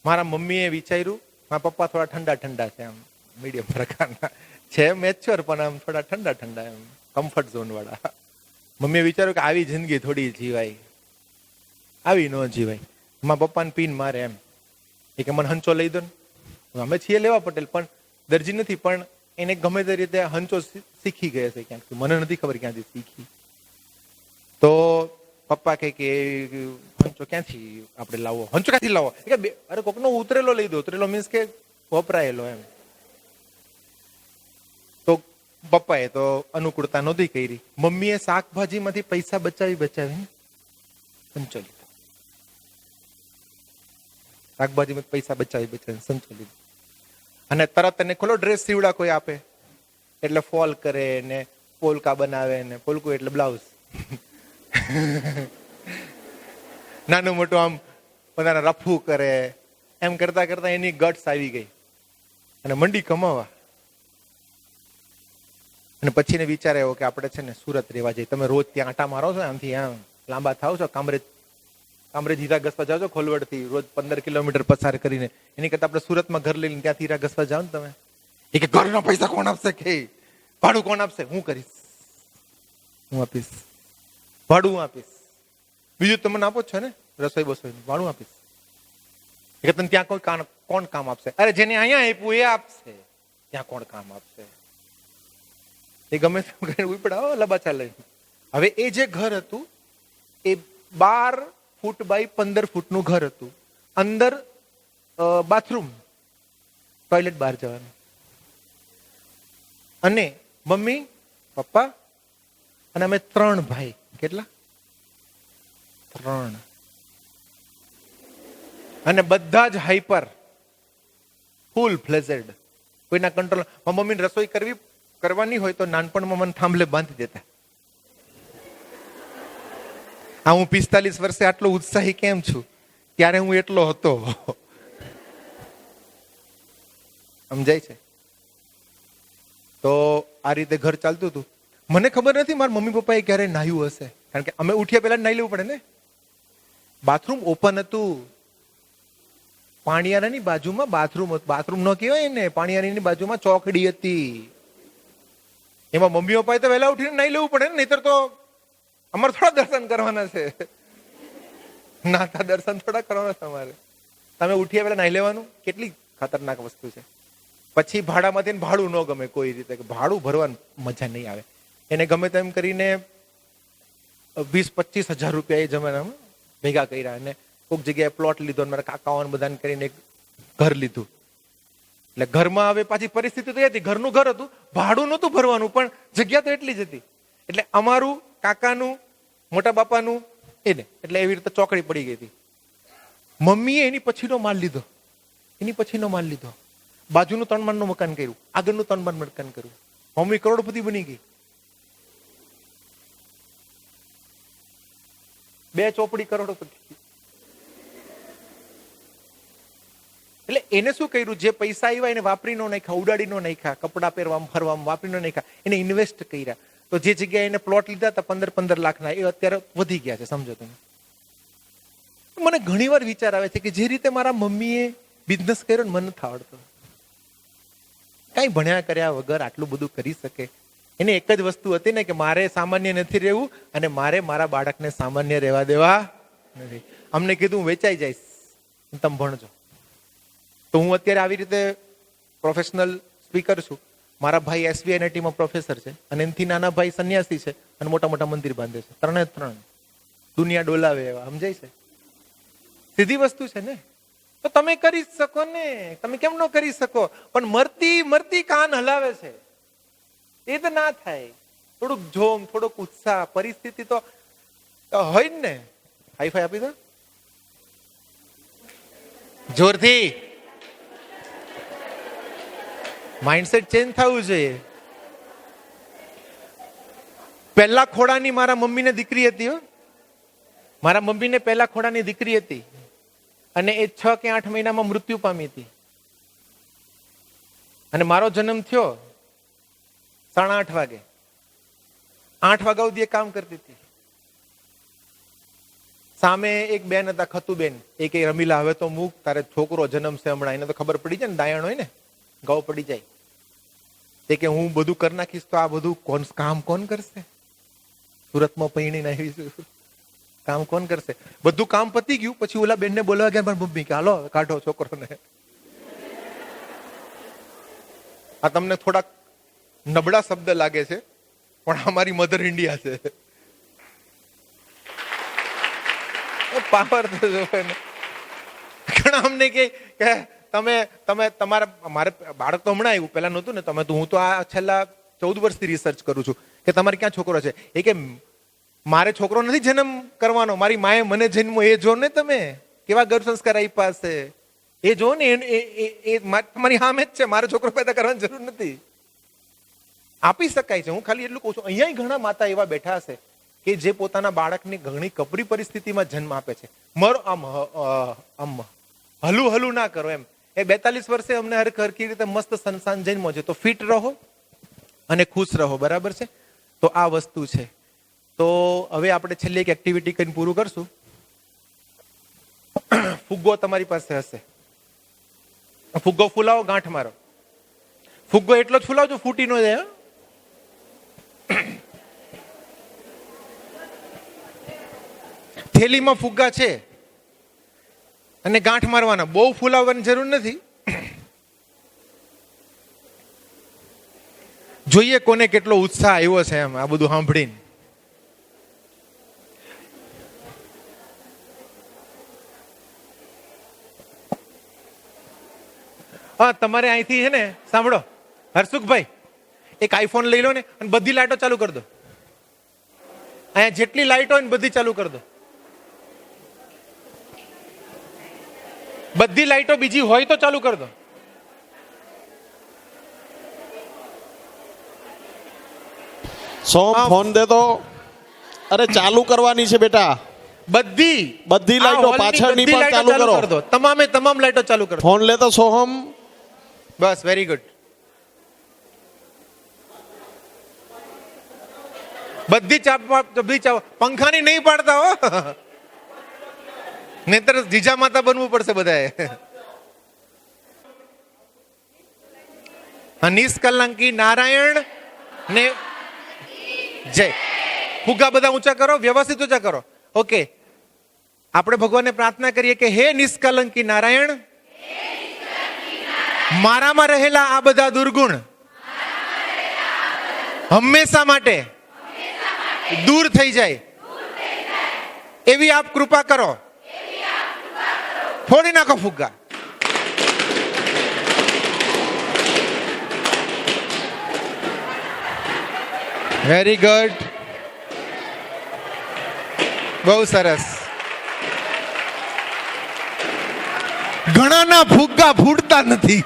મારા મમ્મીએ વિચાર્યું, મારા પપ્પા થોડા ઠંડા ઠંડા છે, આમ મીડિયમ પ્રકારના છે, મેચ્યોર પણ આમ થોડા ઠંડા ઠંડા, એમ કમ્ફર્ટ ઝોન વાળા. મમ્મીએ વિચાર્યું કે આવી જિંદગી થોડી જીવાય, આવી ન જીવાય. મારા પપ્પાને પીન મારે એમ, એ કે મને હંચો લઈ દો ને. અમે છીએ લેવા પટેલ, પણ દરજી નથી, પણ એને ગમે તે રીતે હંચો શીખી ગયા છે ક્યાંકથી, મને નથી ખબર ક્યાંથી શીખી. તો પપ્પા કહે કે હંચો ક્યાંથી આપણે લાવો, હંચો ક્યાંથી લાવો? અરે કોકનો ઉતરેલો લઈ દો. ઉતરેલો મીન્સ કે વપરાયેલો એમ. તો પપ્પાએ તો અનુકૂળતા નહોતી કરી. મમ્મીએ શાકભાજીમાંથી પૈસા બચાવીને હંચો લીધો. શાકભાજીમાં પૈસા બચાવીને સંચો લીધો. અને તરત એને ખોલો ડ્રેસ સીવડા કોઈ આપે એટલે ફોલ કરે ને પોલકા બનાવે ને, પોલકું એટલે બ્લાઉઝ, નાનું મોટું આમ બધાને રફું કરે. એમ કરતા કરતા એની ગટ્સ આવી ગઈ અને મંડી કમાવા. અને પછી વિચાર આવ્યો કે આપણે છે ને સુરત રહેવા જઈએ. તમે રોજ ત્યાં આટા મારો છો, આમથી આમ લાંબા થાવ છો, કામરેજ હીરા ઘસવા જાઓ છો ખોલવડ થી, રોજ 15 કિલોમીટર પસાર કરીને. એની કરતા આપણે સુરતમાં ઘર લઈને ત્યાંથી હીરા ઘસવા જાઓ ને તમે. એ કે ઘરના પૈસા કોણ આપશે, કે ભાડું કોણ આપશે? હું કરીશ, હું આપીશ, ભાડું હું આપીશ. બીજું તમે આપો છો ને રસોઈ બસોઈ, ભાડું આપીશ. કે તને ત્યાં કોણ કામ આપશે? અરે જેને અહીંયા આપ્યું એ આપશે, ત્યાં કોણ કામ આપશે? એ ગમે તેમ કરીને ઉપડાવો લબાચા લઈ. હવે એ જે ઘર હતું એ 12 ફૂટ બાય 15 ફૂટનું ઘર હતું. અંદર બાથરૂમ, ટોયલેટ બહાર જવાનું. અને મમ્મી, પપ્પા અને અમે 3 ભાઈ. કેટલા? 3. અને બધા જ હાઈપર, ફૂલ ફ્લેઝેડ, કોઈના કંટ્રોલ. મમ્મીને રસોઈ કરવાની હોય તો નાનપણમાં મને થાંભલે બાંધી દેતા. આ હું 45 વર્ષે આટલો ઉત્સાહી કેમ છું? ત્યારે હું એટલો હતો. સમજાય છે? તો આ રીતે ઘર ચાલતું હતું. મને ખબર નથી મારા મમ્મી પપ્પાએ ક્યારે નાહ્યું હશે, કારણ કે અમે ઉઠ્યા પહેલા નાહી લેવું પડે ને. બાથરૂમ ઓપન હતું. પાણીયારાની બાજુમાં બાથરૂમ હતું. બાથરૂમ ન કહેવાય ને, પાણીયારીની બાજુમાં ચોકડી હતી. એમાં મમ્મી પપ્પાએ તો વહેલા ઉઠીને નાહી લેવું પડે ને, નહીતર તો અમારે થોડા દર્શન કરવાના છે. નાતા દર્શન થોડા કરવાના છે અમારે. તમે ઉઠ્યા પહેલા નાહી લેવાનું. કેટલી ખતરનાક વસ્તુ છે. પછી ભાડામાંથી ભાડું ન ગમે કોઈ રીતે, ભાડું ભરવાની મજા નહીં આવે. એને ગમે તેમ કરીને 20-25 હજાર રૂપિયા એ જમાનામાં ભેગા કર્યા. અને કોઈક જગ્યાએ પ્લોટ લીધો, મારા કાકાઓને બધાને કરીને એક ઘર લીધું. એટલે ઘરમાં હવે પાછી પરિસ્થિતિ તો એ હતી, ઘરનું ઘર હતું, ભાડું નહોતું ભરવાનું, પણ જગ્યા તો એટલી જ હતી. એટલે અમારું, કાકાનું, મોટા બાપાનું એને, એટલે એવી રીતે ચોકડી પડી ગઈ હતી. મમ્મીએ એની પછીનો માલ લીધો. બાજુનું 3 માળનું મકાન કર્યું, આગળનું 3 માળનું મકાન કર્યું. મમ્મી કરોડપતિ બની ગઈ. 2 ચોપડી કરોડપતિ. એટલે એને શું કર્યું? જે પૈસા આવ્યા એને વાપરી નો નાખ્યા, ઉડાડી નો નાખ્યા, કપડા પહેરવામાં ફરવામાં વાપરી નો નાખ્યા, એને ઇન્વેસ્ટ કર્યા. તો જે જગ્યાએ એને પ્લોટ લીધા હતા 15-15 લાખના, એ અત્યારે વધી ગયા છે. સમજો તમે? મને ઘણી વાર વિચાર આવે છે કે જે રીતે મારા મમ્મીએ બિઝનેસ કર્યો ને, મને નથી આવડતો. કઈ ભણ્યા કર્યા વગર આટલું બધું કરી શકે? એને એક જ વસ્તુ હતી ને, કે મારે સામાન્ય નથી રહેવું અને મારે મારા બાળકને સામાન્ય રહેવા દેવા નથી. અમને કીધું હું વેચાઈ જઈશ, તમે ભણજો. તો હું અત્યારે આવી રીતે પ્રોફેશનલ સ્પીકર છું. મારા ભાઈ SBINITમાં પ્રોફેસર છે અને એનાથી નાના ભાઈ સંન્યાસી છે અને મોટા મોટા મંદિર બાંધે છે. 3 દુનિયા ડોલાવે એવા, સમજાય છે? સીધી વસ્તુ છે ને. તો તમે કરી શકો ને, તમે કેમ ન કરી શકો? પણ મરતી મરતી કાન હલાવે છે, એ તો ના થાય. થોડુંક જોમ, થોડોક ઉત્સાહ, પરિસ્થિતિ તો હોય ને. હાઈ ફાઈ આપી દો જોરથી. માઇન્ડસેટ ચેન્જ થવું જોઈએ. પહેલા ખોડાની મારા મમ્મીને દીકરી હતી. મારા મમ્મીને પહેલા ખોડાની દીકરી હતી અને એ 6 કે 8 મહિનામાં મૃત્યુ પામી હતી. અને મારો જન્મ થયો 8:30 વાગે. 8 વાગ્યા સુધી એ કામ કરતી હતી. સામે એક બેન હતા, ખતુબેન. એ કે રમીલા હવે તો મૂક, તારે છોકરો જન્મ છે હમણાં. એને તો ખબર પડી જાય ને, દાયણ હોય ને, ગાવ પડી જાય. તે કે હું બધું કરી નાખીશ તો આ બધું કામ કોણ કરશે? સુરતમાં પૈણીને આવી છું, કામ કોણ કરશે? બધું કામ પતી ગયું પછી ઓલા બેનને બોલવા ગયા, પણ મમ્મી કે હાલો કાઢો છોકરોને. આ તમને થોડાક નબળા શબ્દ લાગે છે પણ અમારી મધર ઇન્ડિયા છે. પાવર તો જોવે ને. ઘણા અમને કે તમે તમારા, મારે બાળક તો હમણાં આવ્યું, પેલા નહોતું ને. તમે તો, હું તો આ છેલ્લા 14 વર્ષથી રિસર્ચ કરું છું કે તમારે ક્યાં છોકરો છે. એ કે મારે છોકરો નથી જન્મ કરવાનો, મારી માએ મને જન્મો. એ જો ને તમે કેવા ગર્ભ સંસ્કાર આપ્યા છે, એ જો ને. એ તમારી સામે જ છે. મારે છોકરો પેદા કરવાની જરૂર નથી, આપી શકાય છે. હું ખાલી એટલું કહું છું. અહીંયા ઘણા માતા એવા બેઠા હશે કે જે પોતાના બાળકની ઘણી કપરી પરિસ્થિતિમાં જન્મ આપે છે. મરો આમ હલું હલું ના કરો એમ. એ 42 વર્ષે અમને હરખી રીતે મસ્ત સંસાન જન્મો છે. તો ફિટ રહો અને ખુશ રહો, બરાબર છે? તો આ વસ્તુ છે. તો હવે આપણે છેલ્લી એક એક્ટિવિટી કરીને પૂરું કરશું. ફુગ્ગો તમારી પાસે હશે. ફુગ્ગો ફૂલાવો, ગાંઠ મારો. ફુગ્ગો એટલો જ ફૂલાવજો ફૂટી ન જાય. થેલીમાં ફુગ્ગા છે અને ગાંઠ મારવાના. બહુ ફૂલાવવાની જરૂર નથી. જોઈએ કોને કેટલો ઉત્સાહ આવ્યો છે એમ આ બધું સાંભળીને. હા, તમારે અહીંથી છે ને, સાંભળો હરસુખભાઈ, એક આઈફોન લઈ લો ને અને બધી લાઈટો ચાલુ કરી દો. અહીંયા જેટલી લાઈટો હોય ને બધી ચાલુ કરી દો. બધી લાઈટો બીજી હોય તો ચાલુ કરી દો. સોમ ફોન દે તો. અરે ચાલુ કરવાની છે બેટા. બધી લાઈટો પાછળની પણ ચાલુ કરો દો. તમામ લાઈટો ચાલુ કરો. ફોન લે તો સોહમ. બસ, વેરી ગુડ. બધી ચાપ પંખાની નહીં પાડતા હો, નહીતર જીજા માતા બનવું પડશે બધાએ. નિષ્કલંકી નારાયણ ને જય. ફુગ્ગા બધા ઊંચા કરો, વ્યવસ્થિત ઊંચા કરો. ઓકે, આપણે ભગવાનને પ્રાર્થના કરીએ કે હે નિષ્કલંકી નારાયણ, મારામાં રહેલા આ બધા દુર્ગુણ હંમેશા માટે દૂર થઈ જાય એવી આપ કૃપા કરો. ફોડી નાખો ફુગ્ગા. વેરી ગુડ, બહુ સરસ. ઘણાના ફુગ્ગા ફૂટતા નથી.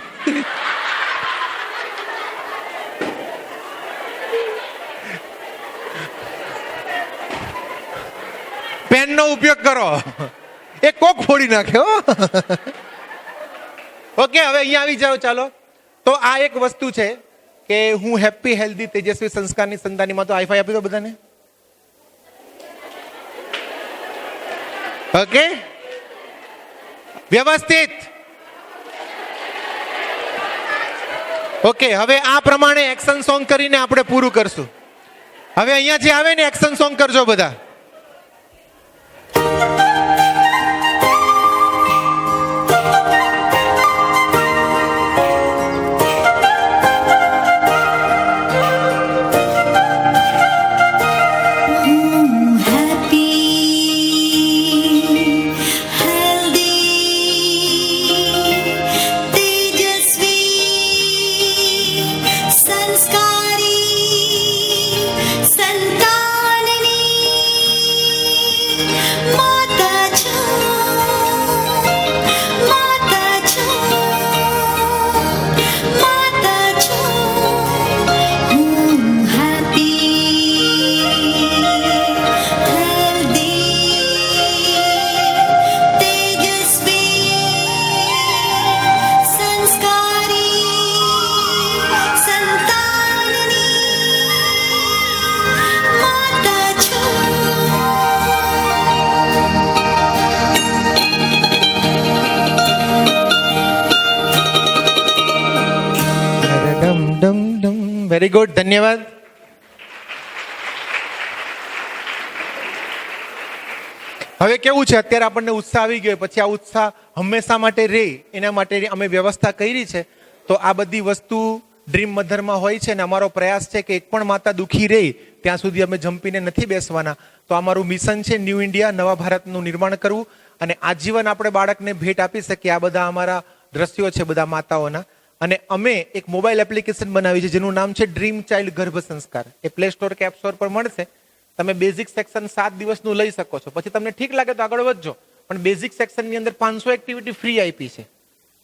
પેનનો ઉપયોગ કરો, એ કોક ફોડી નાખ્યો. ઓકે, હવે અહીંયા આવી જાઓ. ચાલો, તો આ એક વસ્તુ છે કે હું હેપી હેલ્ધી તેજસ્વી સંસ્કારની સંતાનીમાં. તો હાઈફાઈ આપી દો બધાને. ઓકે, વ્યવસ્થિત. ઓકે, હવે આ પ્રમાણે એક્શન સોંગ કરીને આપણે પૂરું કરશું. હવે અહીંયા જે આવે ને એક્શન સોંગ કરજો બધા. ડમ ડમ. વેરી ગુડ, ધન્યવાદ. હવે કેવું છે, અત્યારે આપણને ઉત્સાહ આવી ગયો, પછી આ ઉત્સાહ હંમેશા માટે રહે એના માટે અમે વ્યવસ્થા કરી છે. તો આ બધી વસ્તુ ડ્રીમ મધરમાં હોય છે ને અમારો પ્રયાસ છે કે એક પણ માતા દુઃખી રહે ત્યાં સુધી અમે જંપીને નથી બેસવાના. તો અમારું મિશન છે ન્યૂ ઇન્ડિયા, નવા ભારતનું નિર્માણ કરવું અને આજીવન આપણે બાળકને ભેટ આપી શકીએ. આ બધા અમારા દ્રશ્યો છે બધા માતાઓના. અને અમે એક મોબાઈલ એપ્લિકેશન બનાવી છે જેનું નામ છે ડ્રીમ ચાઇલ્ડ ગર્ભ સંસ્કાર. એ પ્લે સ્ટોર કે એપ સ્ટોર પર મળશે. તમે બેઝિક સેક્શન 7 દિવસનું લઈ શકો છો, પછી તમને ઠીક લાગે તો આગળ વધજો. પણ બેઝિક સેક્શનની અંદર 500 એક્ટિવિટી ફ્રી આપી છે.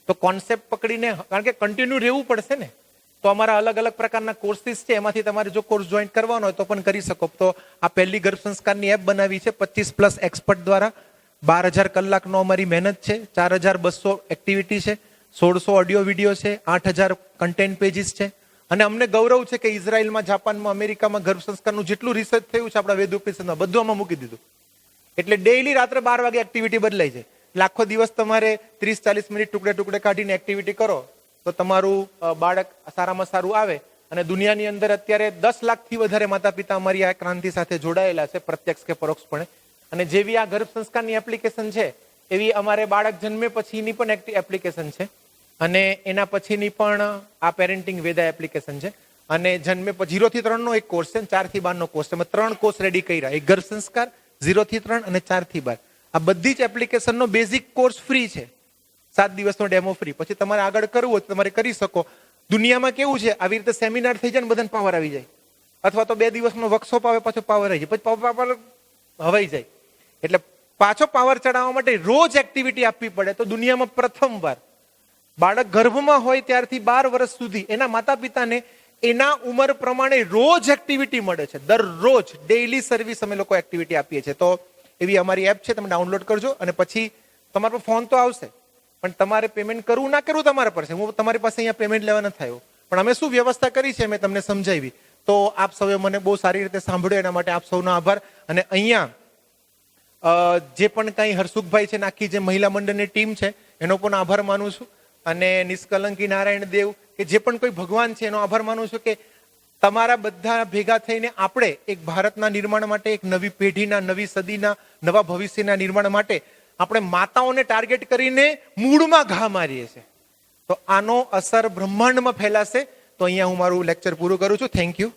તો કોન્સેપ્ટ પકડીને, કારણ કે કન્ટિન્યુ રહેવું પડશે ને, તો અમારા અલગ અલગ પ્રકારના કોર્સિસ છે, એમાંથી તમારે જો કોર્સ જોઈન કરવાનો હોય તો પણ કરી શકો. તો આ પહેલી ગર્ભ સંસ્કારની એપ બનાવી છે 25+ એક્સપર્ટ દ્વારા. 12,000 કલાકનો અમારી મહેનત છે, 4,200 એક્ટિવિટી છે, 1600 ઓડિયો વિડીયો છે, 8,000 કન્ટેન્ટ પેજીસ છે. અને અમને ગૌરવ છે કે ઇઝરાયલમાં, જાપાનમાં, અમેરિકામાં ગર્ભ સંસ્કારનું જેટલું રિસર્ચ થયું છે આપણા વેદ ઉપનિષદમાં બધું આમાં મૂકી દીધું. એટલે ડેઈલી રાત્રે 12 વાગે એક્ટિવિટી બદલાઈ જાય. એટલે આખો દિવસ તમારે 30-40 મિનિટ ટુકડે ટુકડે કાઢીને એક્ટિવિટી કરો તો તમારું બાળક સારામાં સારું આવે. અને દુનિયાની અંદર અત્યારે 10 લાખથી વધારે માતા પિતા અમારી આ ક્રાંતિ સાથે જોડાયેલા છે, પ્રત્યક્ષ કે પરોક્ષપણે. અને જેવી આ ગર્ભ સંસ્કારની એપ્લિકેશન છે એવી અમારે બાળક જન્મે પછીની પણ એપ્લિકેશન છે. અને એના પછીની પણ આ પેરેન્ટિંગ વેદા એપ્લિકેશન છે. અને જન્મે 0 થી 3 નો એક કોર્સ છે, 4 થી 12 નો કોર્સ છે. અમે 3 કોર્સ રેડી કર્યા, એક ગર્ભ સંસ્કાર, 0 થી 3 અને 4 થી 12. આ બધી જ એપ્લિકેશનનો બેઝિક કોર્સ ફ્રી છે, 7 દિવસનો ડેમો ફ્રી. પછી તમારે આગળ કરવું હોય તો તમારે કરી શકો. દુનિયામાં કેવું છે, આવી રીતે સેમિનાર થઈ જાય ને બધાને પાવર આવી જાય, અથવા તો 2 દિવસનો વર્કશોપ આવે પાછો પાવર આવી જાય, પછી પાવર હવાઈ જાય. એટલે પાછો પાવર ચડાવવા માટે રોજ એક્ટિવિટી આપવી પડે. તો દુનિયામાં પ્રથમવાર બાળક ગર્ભમાં હોય ત્યારથી 12 વર્ષ સુધી એના માતા પિતાને એના ઉંમર પ્રમાણે રોજ એક્ટિવિટી મળે છે. દરરોજ ડેઈલી સર્વિસ અમે લોકો એક્ટિવિટી આપીએ છીએ. તો એવી અમારી એપ છે, તમે ડાઉનલોડ કરજો. અને પછી તમારો ફોન તો આવશે, પણ તમારે પેમેન્ટ કરવું ના કરવું તમારા પર છે. હું તમારી પાસે અહીંયા પેમેન્ટ લેવા નથી આવ્યો, પણ અમે શું વ્યવસ્થા કરી છે મેં તમને સમજાવી. તો આપ સૌએ મને બહુ સારી રીતે સાંભળ્યો, એના માટે આપ સૌનો આભાર. અને અહીંયા જે પણ કંઈ હરસુખભાઈ છે, આખી જે મહિલા મંડળની ટીમ છે એનો પણ આભાર માનું છું. અને નિષ્કલંકી નારાયણ દેવ કે જે પણ કોઈ ભગવાન છે એનો આભાર માનું છું કે તમારા બધા ભેગા થઈને આપણે એક ભારતના નિર્માણ માટે, એક નવી પેઢીના, નવી સદીના, નવા ભવિષ્યના નિર્માણ માટે આપણે માતાઓને ટાર્ગેટ કરીને મૂળમાં ઘા મારીએ છીએ. તો આનો અસર બ્રહ્માંડમાં ફેલાશે. તો અહીંયા હું મારું લેક્ચર પૂરું કરું છું. Thank you.